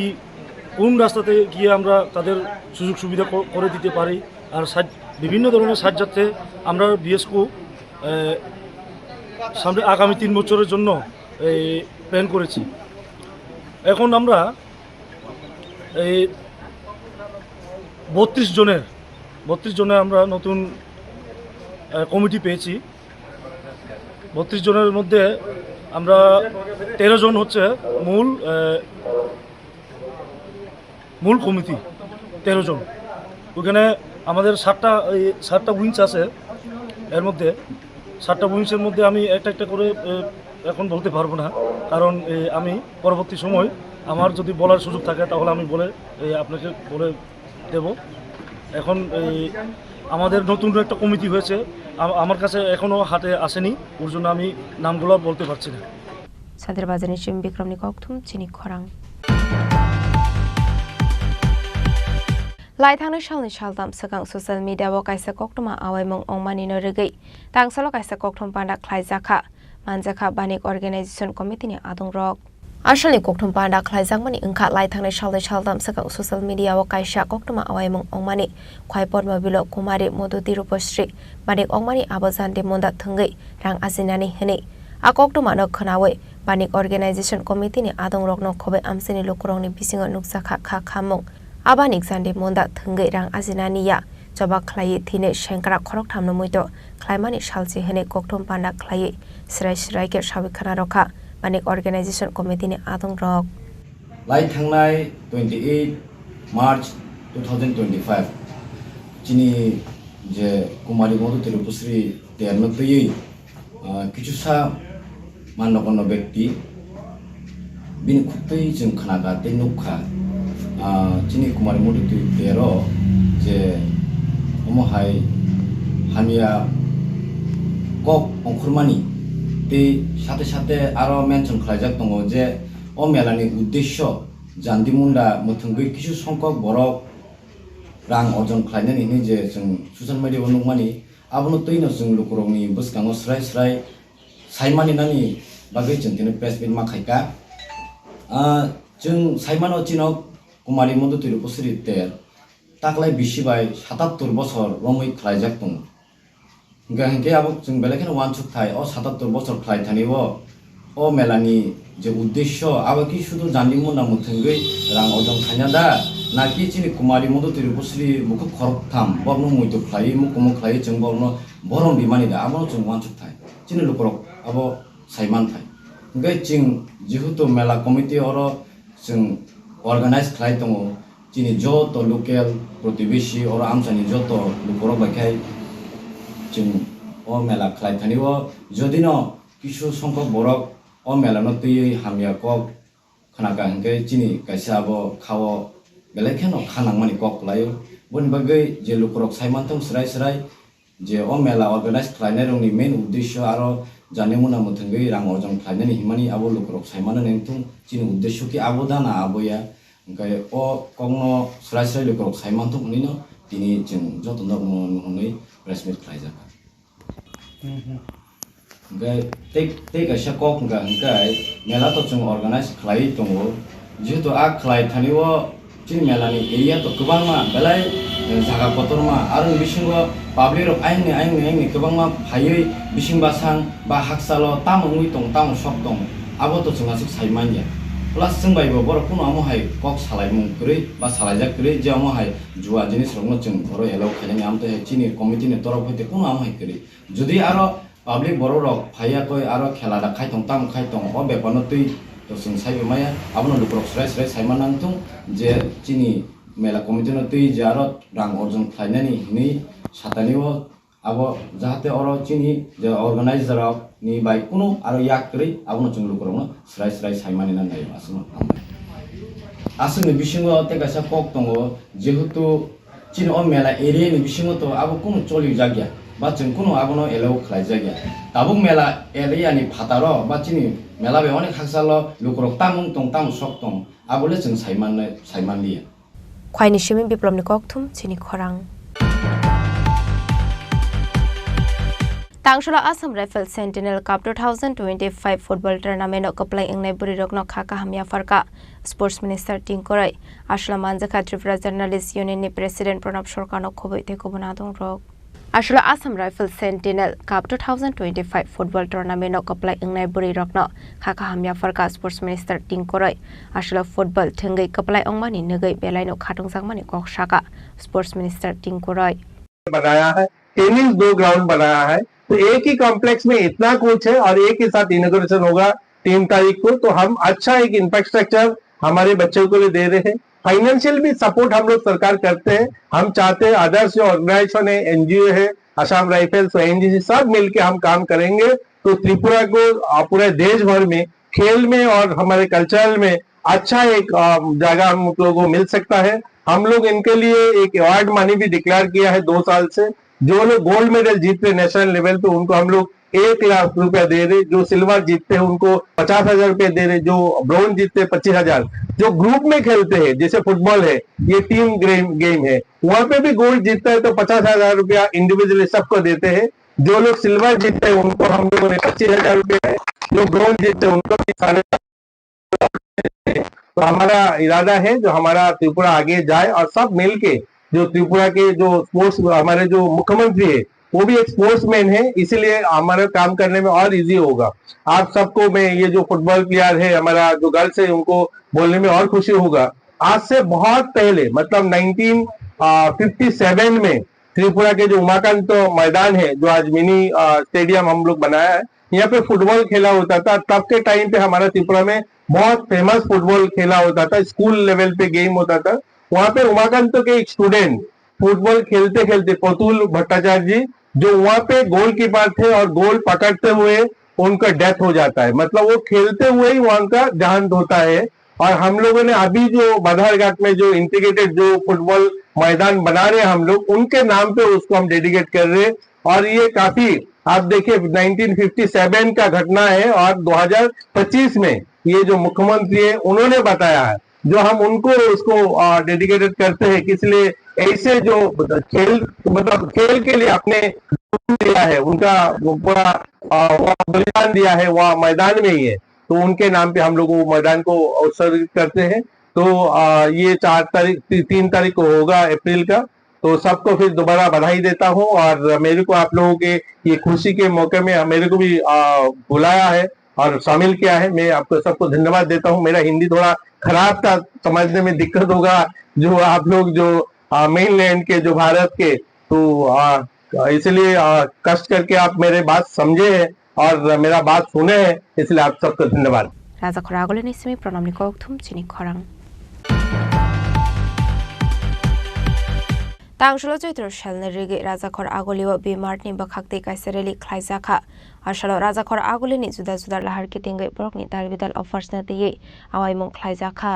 কোন রাস্তাতে গিয়ে আমরা তাদের সুযোগ সুবিধা করে দিতে পারি আর বিভিন্ন ধরনের সাহায্যার্থে আমরা বিএসকো সামনে আগামী 3 বছরের জন্য প্ল্যান করেছি এখন আমরা এই 32 জনের আমরা নতুন কমিটি পেয়েছি 32 জনের মধ্যে আমরা 13 জন হচ্ছে মূল কমিটি 13 জন ওখানে আমাদের 7টা উইংস আছে এর মধ্যে 7টা উইংসের মধ্যে আমি একটা করে এখন বলতে পারবো না কারণ আমি পরবর্তী সময় আমার যদি বলার সুযোগ থাকে তাহলে আমি বলে আপনাকে বলে দেব এখন আমাদের নতুন একটা কমিটি হয়েছে আমার কাছে এখনো হাতে আসেনি ওর জন্য আমি নামগুলো বলতে পারছি না সাদরবাজানি চিম বিক্রমনি ককথুম চিনি খরাং Laithangni shalni shaldam sakang social media wo kaisa koktuma awaimong ongmani no regai tangsalo kaisa koktum panda khlaijaka manjaka banik organization committee ni adung rok ashali koktum panda khlaijakmani ingkha laithangni shalni shaldam sakang social media wo kaisa koktuma awaimong ongmani khwaipor mobilo kumari modudi rupashri banik ongmani abojande monda thungai rang asinani hene akoktuma no khnawe banik organization committee ni adung rok no khobe amsini lokurongni bisingo nuksakha kha khamong Abanik Sande Monda Thungai Rang Azinaniya Joba Klai Thine Shankara Khorok Thamno Muito Klaimani Shalsi Hene Koktum Panda Klai Srai Ke Shawikhana Rokha माने organisation committee ने आदों रक लाइ थांनाय 28 मार्च 2025 चिनी जे कुमारी मधु तिरुपश्री तेरनतयै किछुसा मानगण्य व्यक्ति बिनि खुबै जों खोनागा ते नुखा चिनी कुमारी मधु तेरो जे अमहाय हामिया कक अंकुरमानी ते साथे साथे आरो मेनसन खालायजाक दङ जे अ मेलानि उद्देश्य जान्दिमुन्दा मोथोंगै किछु संख्यक बरक रां अर्जन खालायनानै जे जों ससियेल मिडियायाव नुमानि आबनो तैनो जों लुकरंनि बसगाङाव स्राय स्राय साइमानि नानि बागै जों दिनै प्रेस मिट माखायका जों साइमानो चिनक कुमारी मधु तिरुपश्री तेर ताकलाय बिसिबाय 77 बছর रमै खालायजाक दङ गाहंके आबो जों बेलेखेन वानसुक थाय अ 77 बছর खालायथानिबो अ मेलानि जे उद्देश्य आबो कि शुधु जान्दिमुन्दा मोथोंगै रां अर्जन खायनादा नाकि चिनि कुमारी मधु तिरुपश्री बुखौ खरकथाम बरनो मुइतो खालाय मुकमो खालाय जों बरनो बरम बिमानि दा आबो जों वानसुक थाय चिनि लुकरक आबो साइमान थाय गै चिं जेहुतो मेला कमिटी और जों अर्गानाइज खालाय दङ चिनि जत लोकेल प्रतिबेशी और आमसानि जत लुकरक बायखाय जों अ मेला खालायथानिबो जदिनो किछु संख्यक बरक अ मेलानो तैयै हामिया कक खोनागा हंके चिनि कायसाबो खाव बेलेखेनो खानांमानि कक लायो बनि बागै जे लुकरक साइमानथं स्राय स्राय जे अ मेला अर्गानाइज खालायनाय रंनि मेन उद्देश्य आरो जानेमुना मोथोंगै रां अर्जन खालायनायनि हिमानि आबो लुकरक साइमानो नेंथुं चिनि उद्देश्य कि आबो दाना आबोया ओंखाय अ ककनो स्राय स्राय लुकरक साइमानथं हनिनो दिनै जों जतन नुहनै प्रेस मिट खालायजाका ओंखाय ते कायसा कक ओंखाय मेला तो जों अर्गानाइज खालाय दङ जेहेतु आ खालायथानिबो चिनि मेलानि एरिया तो गोबांमा बेलाय जागा पतरमा आरो बिसिंगो पाब्लिक रक आइंनि गोबांमा फायै बिसिंबासां बा हाकसालो तामुंनि दं तामु सब दं आबो तो जोंहा सिक साइमानिया प्लास जों बायबो बर कुनु आमहाय कक सालायमुं करै बा सालायजाक करै जे आमहाय जुवा जिनिस रंनो जों बर एलाव खायनाय आमते चिनि कमिटिनि तरफ हइते कुनु आमहाय करै जुदि आरो पाब्लिक बर रक फाया कय आरो खेला दा खायथं ताम खायथं अ बेपानो तै तो जों साइबमाया आबनो लुकरक स्राय स्राय साइमानांथुं जे चिनि मेला कमिटिनो तै जे आरो रां अर्जन खालायनायनि हिनै सातानिबो आबो जाहाते अरो चिनि जे अर्गानाइजारक नि बाय कुनु आरो याक करै आबनो जों लुकरकनो स्राय स्राय साइमानि नाय आसनो आसनो बिसिङो ते कायसा कक दङ जेहेतु चिनि अ मेला एरियानि बिसिङो तो आबो कुनु चलि जागिया बा जों कुनु आबनो एलाव खालाय जागिया दाबो मेला एरियानि फातार बा चिनि मेला बे अनेक हाकसालो लुकरक तामुं दं तामु सब दं आबोले जों साइमानलिया ख्वाइनि सिमिन बिप्लबनि ककथुम चिनि खरां तांशला Assam rifle sentinel cup 2025 football tournament कपलाई इंगनाय बुरी रकनो खाका हामिया फरका स्पोर्ट्स मिनिस्टर टिंकोराय आशला मानजाखा त्रिपुरा जर्नलिस्ट यूनियननि प्रेसिडेंट प्रणब सरकारनो खबै तेको बनादों रक आशला Assam rifle sentinel cup 2025 football tournament कपलाई इंगनाय बुरी रकनो खाका हामिया फरका स्पोर्ट्स मिनिस्टर टिंकोराय आशला फुटबल थंगै कपलाई अंगमानि नगै बेलाइनो खाटुंजाकमानि ककशाका स्पोर्ट्स मिनिस्टर टिंकोराय बनाया है टेनिस 2 ग्राउंड बनाया है तो एक ही कॉम्प्लेक्स में इतना कोच है और एक ही साथ इनॉग्रेशन होगा 3 तारीख को तो हम अच्छा एक इंफ्रास्ट्रक्चर हमारे बच्चों को लिए दे रहे हैं फाइनेंशियल भी सपोर्ट हम लोग सरकार करते हैं हम चाहते हैं अदर्स जो ऑर्गेनाइजेशन है एनजीओ है असम राइफल्स एनजीसी सब मिलके हम काम करेंगे तो त्रिपुरा को पूरे देश भर में खेल में और हमारे कल्चरल में अच्छा एक जगह हम लोगों को मिल सकता है हम लोग इनके लिए एक अवार्ड मनी भी डिक्लेयर किया है 2 साल से जो लोग गोल्ड मेडल जीतते हैं नेशनल लेवल पे उनको हम लोग 1 लाख रुपया दे रहे जो सिल्वर जीतते हैं उनको 50,000 रुपया दे रहे जो ब्रॉन्ज जीतते हैं 25,000 जो ग्रुप में खेलते हैं जैसे फुटबॉल है ये टीम गेम है वहां पे भी गोल्ड जीतता है तो 50,000 रुपया इंडिविजुअली सबको देते हैं जो लोग सिल्वर जीतते हैं उनको हम लोगों ने 25,000 रुपया जो ब्रॉन्ज जीतते हैं उनको 3,500 तो हमारा इरादा है जो हमारा त्रिपुरा आगे जाए और सब मिलके जो त्रिपुरा के जो स्पोर्ट्स हमारे जो मुख्यमंत्री है वो भी एक स्पोर्ट्समैन है इसीलिए हमारा काम करने में और इजी होगा आप सबको मैं ये जो फुटबॉल प्लेयर है हमारा जो गर्ल्स है उनको बोलने में और खुशी होगा आज से बहुत पहले मतलब 1957 में त्रिपुरा के जो उमाकांत मैदान है जो आज मिनी स्टेडियम हम लोग बनाया है यहाँ पे फुटबॉल खेला होता था। तब के टाइम पे हमारा त्रिपुरा में बहुत फेमस फुटबॉल खेला होता था, स्कूल लेवल पे गेम होता था। वहां पे उमाकांत के एक स्टूडेंट फुटबॉल खेलते खेलते पतुल भट्टाचार्य जी, जो वहां पे गोलकीपर थे और गोल पकड़ते हुए उनका डेथ हो जाता है। मतलब वो खेलते हुए ही वहां का देहांत होता है। और हम लोगों ने अभी जो बधारघाट में जो इंटीग्रेटेड जो फुटबॉल मैदान बना रहे हैं हम लोग, उनके नाम पे उसको हम डेडिकेट कर रहे हैं। और ये काफी आप देखिए 1957 का घटना है और 2025 में ये जो मुख्यमंत्री है उन्होंने बताया है, जो हम उनको उसको डेडिकेटेड करते हैं। इसलिए ऐसे जो खेल मतलब खेल के लिए अपने दिया है, उनका पूरा बलिदान दिया है वह मैदान में ही है, तो उनके नाम पे हम लोग वो मैदान को उत्सर्गित करते हैं। तो ये 3 तारीख को होगा अप्रैल का। तो सबको फिर दोबारा बधाई देता हूँ। और मेरे को आप लोगों के ये खुशी के मौके में मेरे को भी बुलाया है और शामिल किया है। मैं आपको सबको धन्यवाद देता हूँ। मेरा हिंदी थोड़ा खराब था, समझने में दिक्कत होगा जो आप लोग जो मेन लैंड के जो भारत के, तो इसलिए कष्ट करके आप मेरे बात समझे हैं और मेरा बात सुने हैं, इसलिए आप सबको धन्यवाद। राजाखर आगोलेनि सिमी प्रणमनि कौथुम चिनि खरां तांगशलो चैत्र सालनि रिगे राजाखर आगोलिव बिमार्टनि बखाक्ते काइसेरेलि ख्लाइजाखा आसालो राजाखर आगोलिनि जुदा जुदा लाहार किटिंगै बरकनि दालबिदाल अफार्सना दियै आवाइमुं ख्लाइजाखा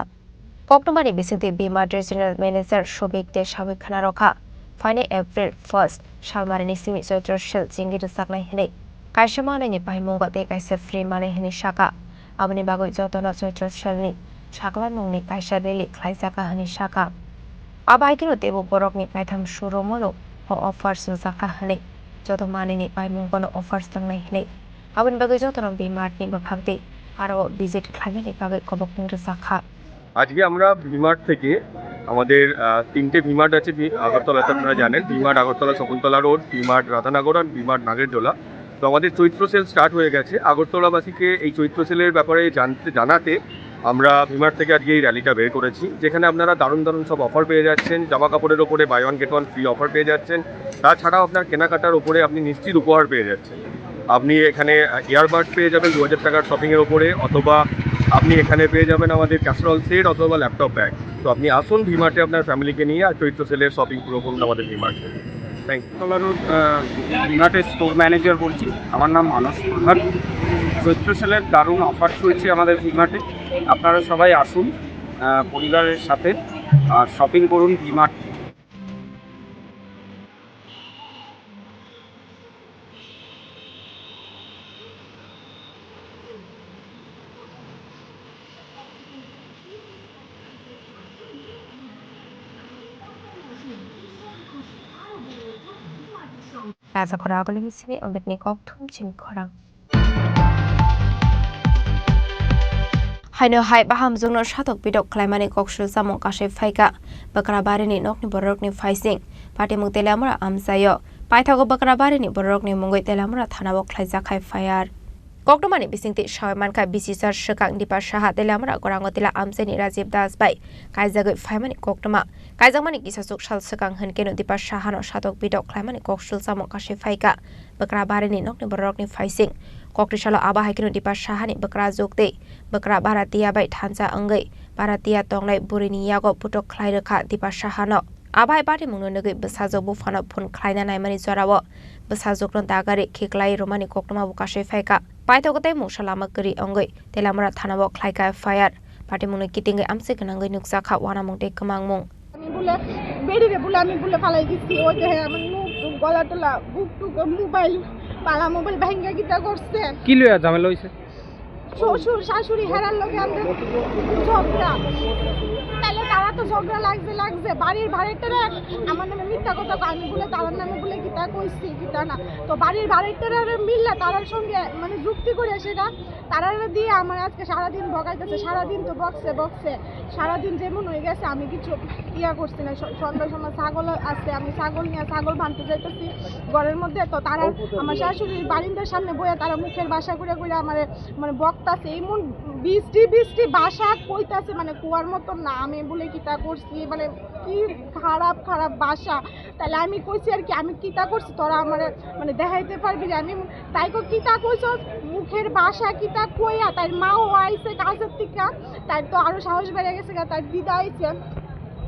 कक्टमानि बिसिंते बिमार्ट रिजनल मैनेजर शोभिक दे साबिक खानारखा फाइने एप्रिल 1 सालमारिनि सिमी चैत्र साल जिंगि रसाकनाय हिनै काइसमानायनि बाहायमुंगा दे काइसे फ्रि माने हिनै साका आबनि बागै जतन चैत्र सालनि साकला मुंनि काइसेरेलि ख्लाइजाखा हिनै साका आबाइकिनो तेबो बरकनि काइथाम शुरुमलो हो अफार्स जाखा हनै जतो मानिनि बायमुंगनो अफार्स तंनाय हनै आबनि बागै जतन बिमार्टनि बखाक्ते आरो विजिट खालामनायनि बागै कबकनि रसाखा আজকে আমরা ভিমার্ট থেকে আমাদের 3টে ভিমার্ট আছে আগরতলাতে, আপনারা জানেন ভিমার্ট আগরতলা শকুন্তলা রোড, ভিমার্ট রাধানগর আর ভিমার্ট নাগেরদোলা। তো আমাদের চৈত্র সেল স্টার্ট হয়ে গেছে। আগরতলাবাসীকে এই চৈত্র সেলের ব্যাপারে জানাতে আমরা ভিমার্ট থেকে আজকে এই র্যালিটা বের করেছি, যেখানে আপনারা দারুণ দারুণ সব অফার পেয়ে যাচ্ছেন। জামা কাপড়ের ওপরে buy one get one free offer পেয়ে যাচ্ছেন। তাছাড়াও আপনার কেনাকাটার ওপরে আপনি নিশ্চিত উপহার পেয়ে যাচ্ছেন। আপনি এখানে ইয়ারবাড পেয়ে যাবেন 2000 টাকার শপিংয়ের ওপরে, অথবা আপনি এখানে পেয়ে যাবেন আমাদের ক্যাসরল সেট অথবা ল্যাপটপ ব্যাগ। তো আপনি আসুন ভিমার্টে আপনার ফ্যামিলিকে নিয়ে আর চৈত্র সেলের শপিং পুরো করুন আমাদের ভিমার্টে। Thank you. ভিমার্টের স্টোর ম্যানেজার বলছি, আমার নাম মানস কুমার। চৈত্র সেলের দারুণ অফার চলছে আমাদের ভিমার্টে, আপনারা সবাই আসুন পরিবারের সাথে আর শপিং করুন ভিমার্ট। राजाखर आगोलेनि सिमी अमबेदनि कौथुम चिनि खरां हायनो हाय बाहाम जोंनो साथक बिदक खालामनानै कक्सुल जामुं काशे फाइका बक्राबारिनि नकनि बरकनि फाइसिं पाटिमुं तेलामरा आमजायो पाइथागो बक्राबारिनि बरकनि मुंगै तेलामरा थानाबो ख्लाइजाखाय फायार कक्टमानि बिसिंति सायमानका बिसिसार सकां दिपा साहा तेलामरा गरांगो तेला आमजेनि राजीव दास बाय कायजागै फायमानि कक्टमा कायजामानि किसासुक साल सकां हनकेनो दिपा साहानो साथक बिदक खालामनानै कक्सुल जामुं काशे फाइका बक्राबारिनि नकनि बरकनि फाइसिं कक्टिसालो आबाहायकिनो दिपा साहानि बक्रा जोगदे बक्रा बारातिया बाय थानजा अंगै बारातिया तंनाय बुरिनि यागो पुटक ख्लाइरखा दिपा साहानो आबाहाय पार्टी मुंनो नगै बसाजो बुफानो फुन ख्लाइना नायमानि जरावो बसाजोकनो दागारि खिक्लाइ रोमानि कक्टमा बुकाशे फाइका पाइथगतै मुसलामा गरि अंगै तेलामरा थानाबो ख्लाइका फायार पार्टी मुंनो किटिंगै आमसे गनांगै नुकसाखा वाना मुंटे कमांगमुं আমি বলে বেড়িরে বলে আমি বলে ফালাই গেছি ওই যে আমার মুখ গলা টলা বুক টুক মোবাইল পালা মোবাইল ভাঙ্গা কিতা করছে কি লইয়া ঝামেলা হইছে? শ্বশুর শাশুড়ি হেরার লগে আমরা ঝগড়া, তাহলে তারা তো ঝগড়া লাগছে বাড়ির ভাড়াটারে আমার নামে মিথ্যা কথা আমি বলে তার নামে বলে কিতা কইছি কিতা না, তো বাড়ির ভাড়াটারে মিললা তারার সঙ্গে মানে যুক্তি করে সেটা তারারে দিয়ে আমার আজকে সারাদিন ভগাইতেছে। সারাদিন তো বকছে সারাদিন যেমন হয়ে গেছে আমি কিছু ইয়া করছি না। সন্ধ্যার সময় ছাগল আছে, আমি ছাগল নিয়ে ছাগল ভাঙতে যাইতেছি ঘরের মধ্যে, তো তারা আমার শাশুড়ির বারিন্দার সামনে বইয়া তারা মুখের বাসা করে আমার মানে বক্তাছে এমন বৃষ্টি বাসা কইতাছে মানে কুয়ার মতো না আমি বলে কিতা করছি, মানে কি খারাপ খারাপ বাসা। তাহলে আমি কইছি আর কি আমি কিতা করছি তোরা আমার মানে দেখাইতে পারবি যে আমি তাই কিতা কইছ মুখের বাসা কিতা কইয়া তাই মাও আইছে কাজের থেকে, তাই তো আরো সাহস বেড়ে গেছে, তার দিদা আইছে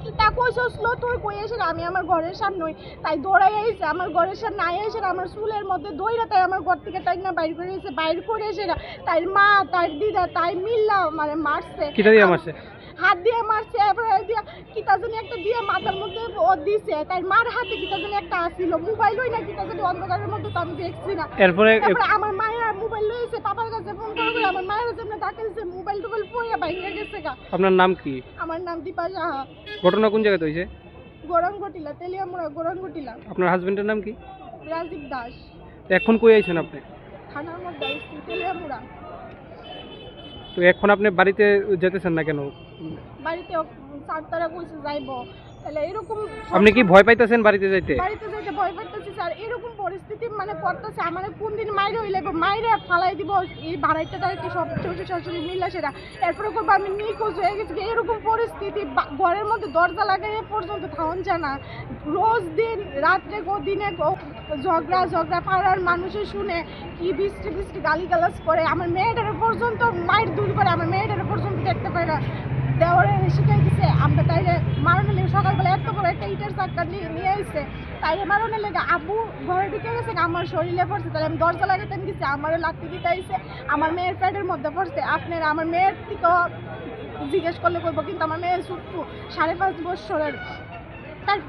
কিতা কইছস তুই কই এসে আমি আমার ঘরের সামনে তাই দৌড়াই আইছে, আমার ঘরের সামনে আই এসে আমার চুলের মধ্যে দইরা তাই আমার ঘর থেকে তাই না বাইর করে এসে বাইর করে এসে তাই মা তার দিদা তাই মিল্লা মানে মারছে। কিতা দিয়ে মারছে? হাত দিয়ে মারছে, এবারে দিয়া কিতা জানি একটা দিয়ে মাথার মধ্যে ও দিছে, তাই মার হাতে কিতা জানি একটা আসছিল, মোবাইল ওই না কিতা জানি অন্ধকারের মধ্যে তো আমি দেখছি না। এরপরে আমার মায়ের মোবাইল লইছে, পাপার কাছে ফোন করে আমার মায়ের সামনে ডাকে দিছে, মোবাইল টোবাইল পড়ে বাইরে গেছে গা। আপনার নাম কি? আমার নাম দীপা সাহা। ঘটনা কোন জায়গাতে হয়েছে? গোরাঙ্গটিলা, তেলিয়ামুড়া গোরাঙ্গটিলা। আপনার হাজবেন্ডের নাম কি? রাজীব দাস। এখন কই আইছেন আপনি? থানার মধ্যে আইছি, তেলিয়ামুড়া। তো এখন আপনি বাড়িতে যেতেছেন না কেন? বাড়িতে স্যার তারা কইছে যাইবো, তাহলে এরকম আপনি কি ভয় পাইতেছেন বাড়িতে যাইতে? বাড়িতে যাইতে ভয় পাইতেছি স্যার, এরকম পরিস্থিতি মানে করতেছে আমার কোন দিন মাইরে হইলে মাইরে ফালাই দিব এই ভাড়াইটা কি সব শ্বশুর শাশুড়ি মিলা সেটা, এরপরে করবো আমি নিখোঁজ হয়ে গেছি। এরকম পরিস্থিতি ঘরের মধ্যে দরজা লাগাই পর্যন্ত থাউন যায় না, রোজ দিন রাত্রে দিনে ঝগড়া পাড়ার মানুষের শুনে কি বৃষ্টি গালিগালাজ করে, আমার মেয়েটার পর্যন্ত মায়ের দূর করে, আমার মেয়েটার পর্যন্ত দেখতে পায় না। দেওয়ারে শিখাই দিছে আমরা তাইলে মারণের লেগে সকালবেলা এত বড় একটা ইটের চাক্কা নিয়ে আসছে, তাইলে মারণের লেগে আবু ঘরে ঢুকে গেছে, আমার শরীরে পড়ছে, তাহলে আমি দরজা লাগাতে গেছি, আমারও লাগতে দিতে আইছে, আমার মেয়ের পেটের মধ্যে পড়ছে। আপনার আমার মেয়ের থেকে জিজ্ঞেস করলে করবো, কিন্তু আমার মেয়ের ছোট্ট 5.5 বছরের, তার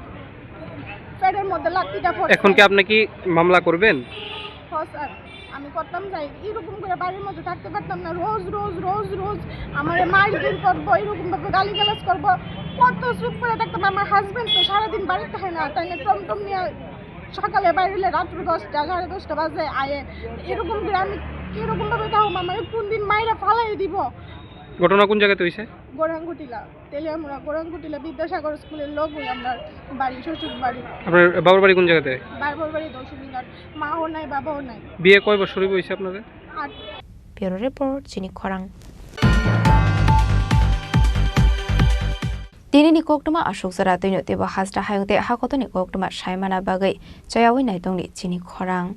পেটের মধ্যে লাত্তিটা পড়ছে। এখন কি আপনি কি মামলা করবেন? হ্যাঁ স্যার, আমি করতাম যাই, এরকম করে বাড়ির মধ্যে থাকতে পারতাম না, রোজ রোজ রোজ রোজ আমার মারধর করবো, এরকম ভাবে গালিগালাজ করবো, কত চুপ করে থাকতাম। আমার হাজবেন্ড তো সারাদিন বাড়িতে থাকে না, তাই না টমটম নিয়ে সকালে বাইরে রাত্র 10টা 10:30 বাজে আয়ে, এরকম করে আমি কিরকম ভাবে তাও আমার কোন দিন মাইরা ফালাই দিব। ঘটনা কোন জায়গাতে হইছে? গোরাঙ্গটিলা, তেলিয়ামুড়া গোরাঙ্গটিলা বিদ্যাসাগর স্কুলের লোক হই আমার বাড়ি, শ্বশুর বাড়ি। আপনার বাবার বাড়ি কোন জায়গাতে? বাবার বাড়ি দর্শনীঘাট, মাও নাই বাবাও নাই। বিয়ে কয় বছর হইছে আপনাদের? 8। ব্যুরো রিপোর্ট চিনি খরাং। दिनैनि कोकटमा अशोक जरा दैनो तेबो हाजरा हायंते हाकतनि कोकटमा सायमाना बागै जयावै नायदंनि चिनि खरां।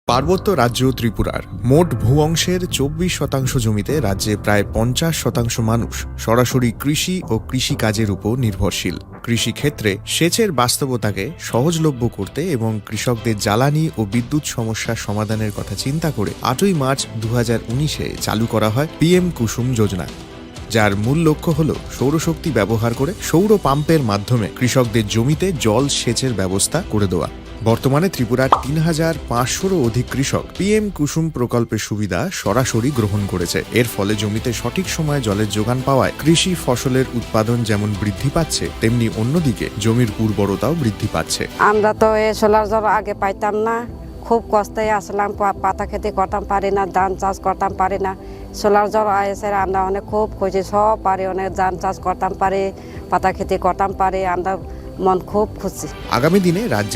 পার্বত্য রাজ্য ত্রিপুরার মোট ভূ অংশের 24% জমিতে রাজ্যে প্রায় 50% মানুষ সরাসরি কৃষি ও কৃষিকাজের উপর নির্ভরশীল। কৃষিক্ষেত্রে সেচের বাস্তবতাকে সহজলভ্য করতে এবং কৃষকদের জ্বালানি ও বিদ্যুৎ সমস্যা সমাধানের কথা চিন্তা করে 8ই মার্চ 2019-এ চালু করা হয় PM কুসুম যোজনা, যার মূল লক্ষ্য হল সৌরশক্তি ব্যবহার করে সৌর পাম্পের মাধ্যমে কৃষকদের জমিতে জল সেচের ব্যবস্থা করে দেওয়া। বর্তমানে ত্রিপুরার 3500-রও অধিক কৃষক PM কুসুম প্রকল্পের সুবিধা সরাসরি গ্রহণ করেছে। এর ফলে জমিতে সঠিক সময়ে জলের যোগান পাওয়ায় কৃষি ফসলের উৎপাদন যেমন বৃদ্ধি পাচ্ছে, তেমনি অন্যদিকে জমির উর্বরতাও বৃদ্ধি পাচ্ছে। আমরা তো এই সোলার জল আগে পাইতাম না, খুব কষ্টে আসলাম, পাতা খেতে করতাম পারি না, ধান চাষ করতাম পারি না। সোলার জল এসে আমরা অনেক খুব খুশি, সব পারি, অনেক ধান চাষ করতাম পারি, পাতা খেতে করতাম পারি, আমরা মন খুব খুশি। আগামী দিনে রাজ্যে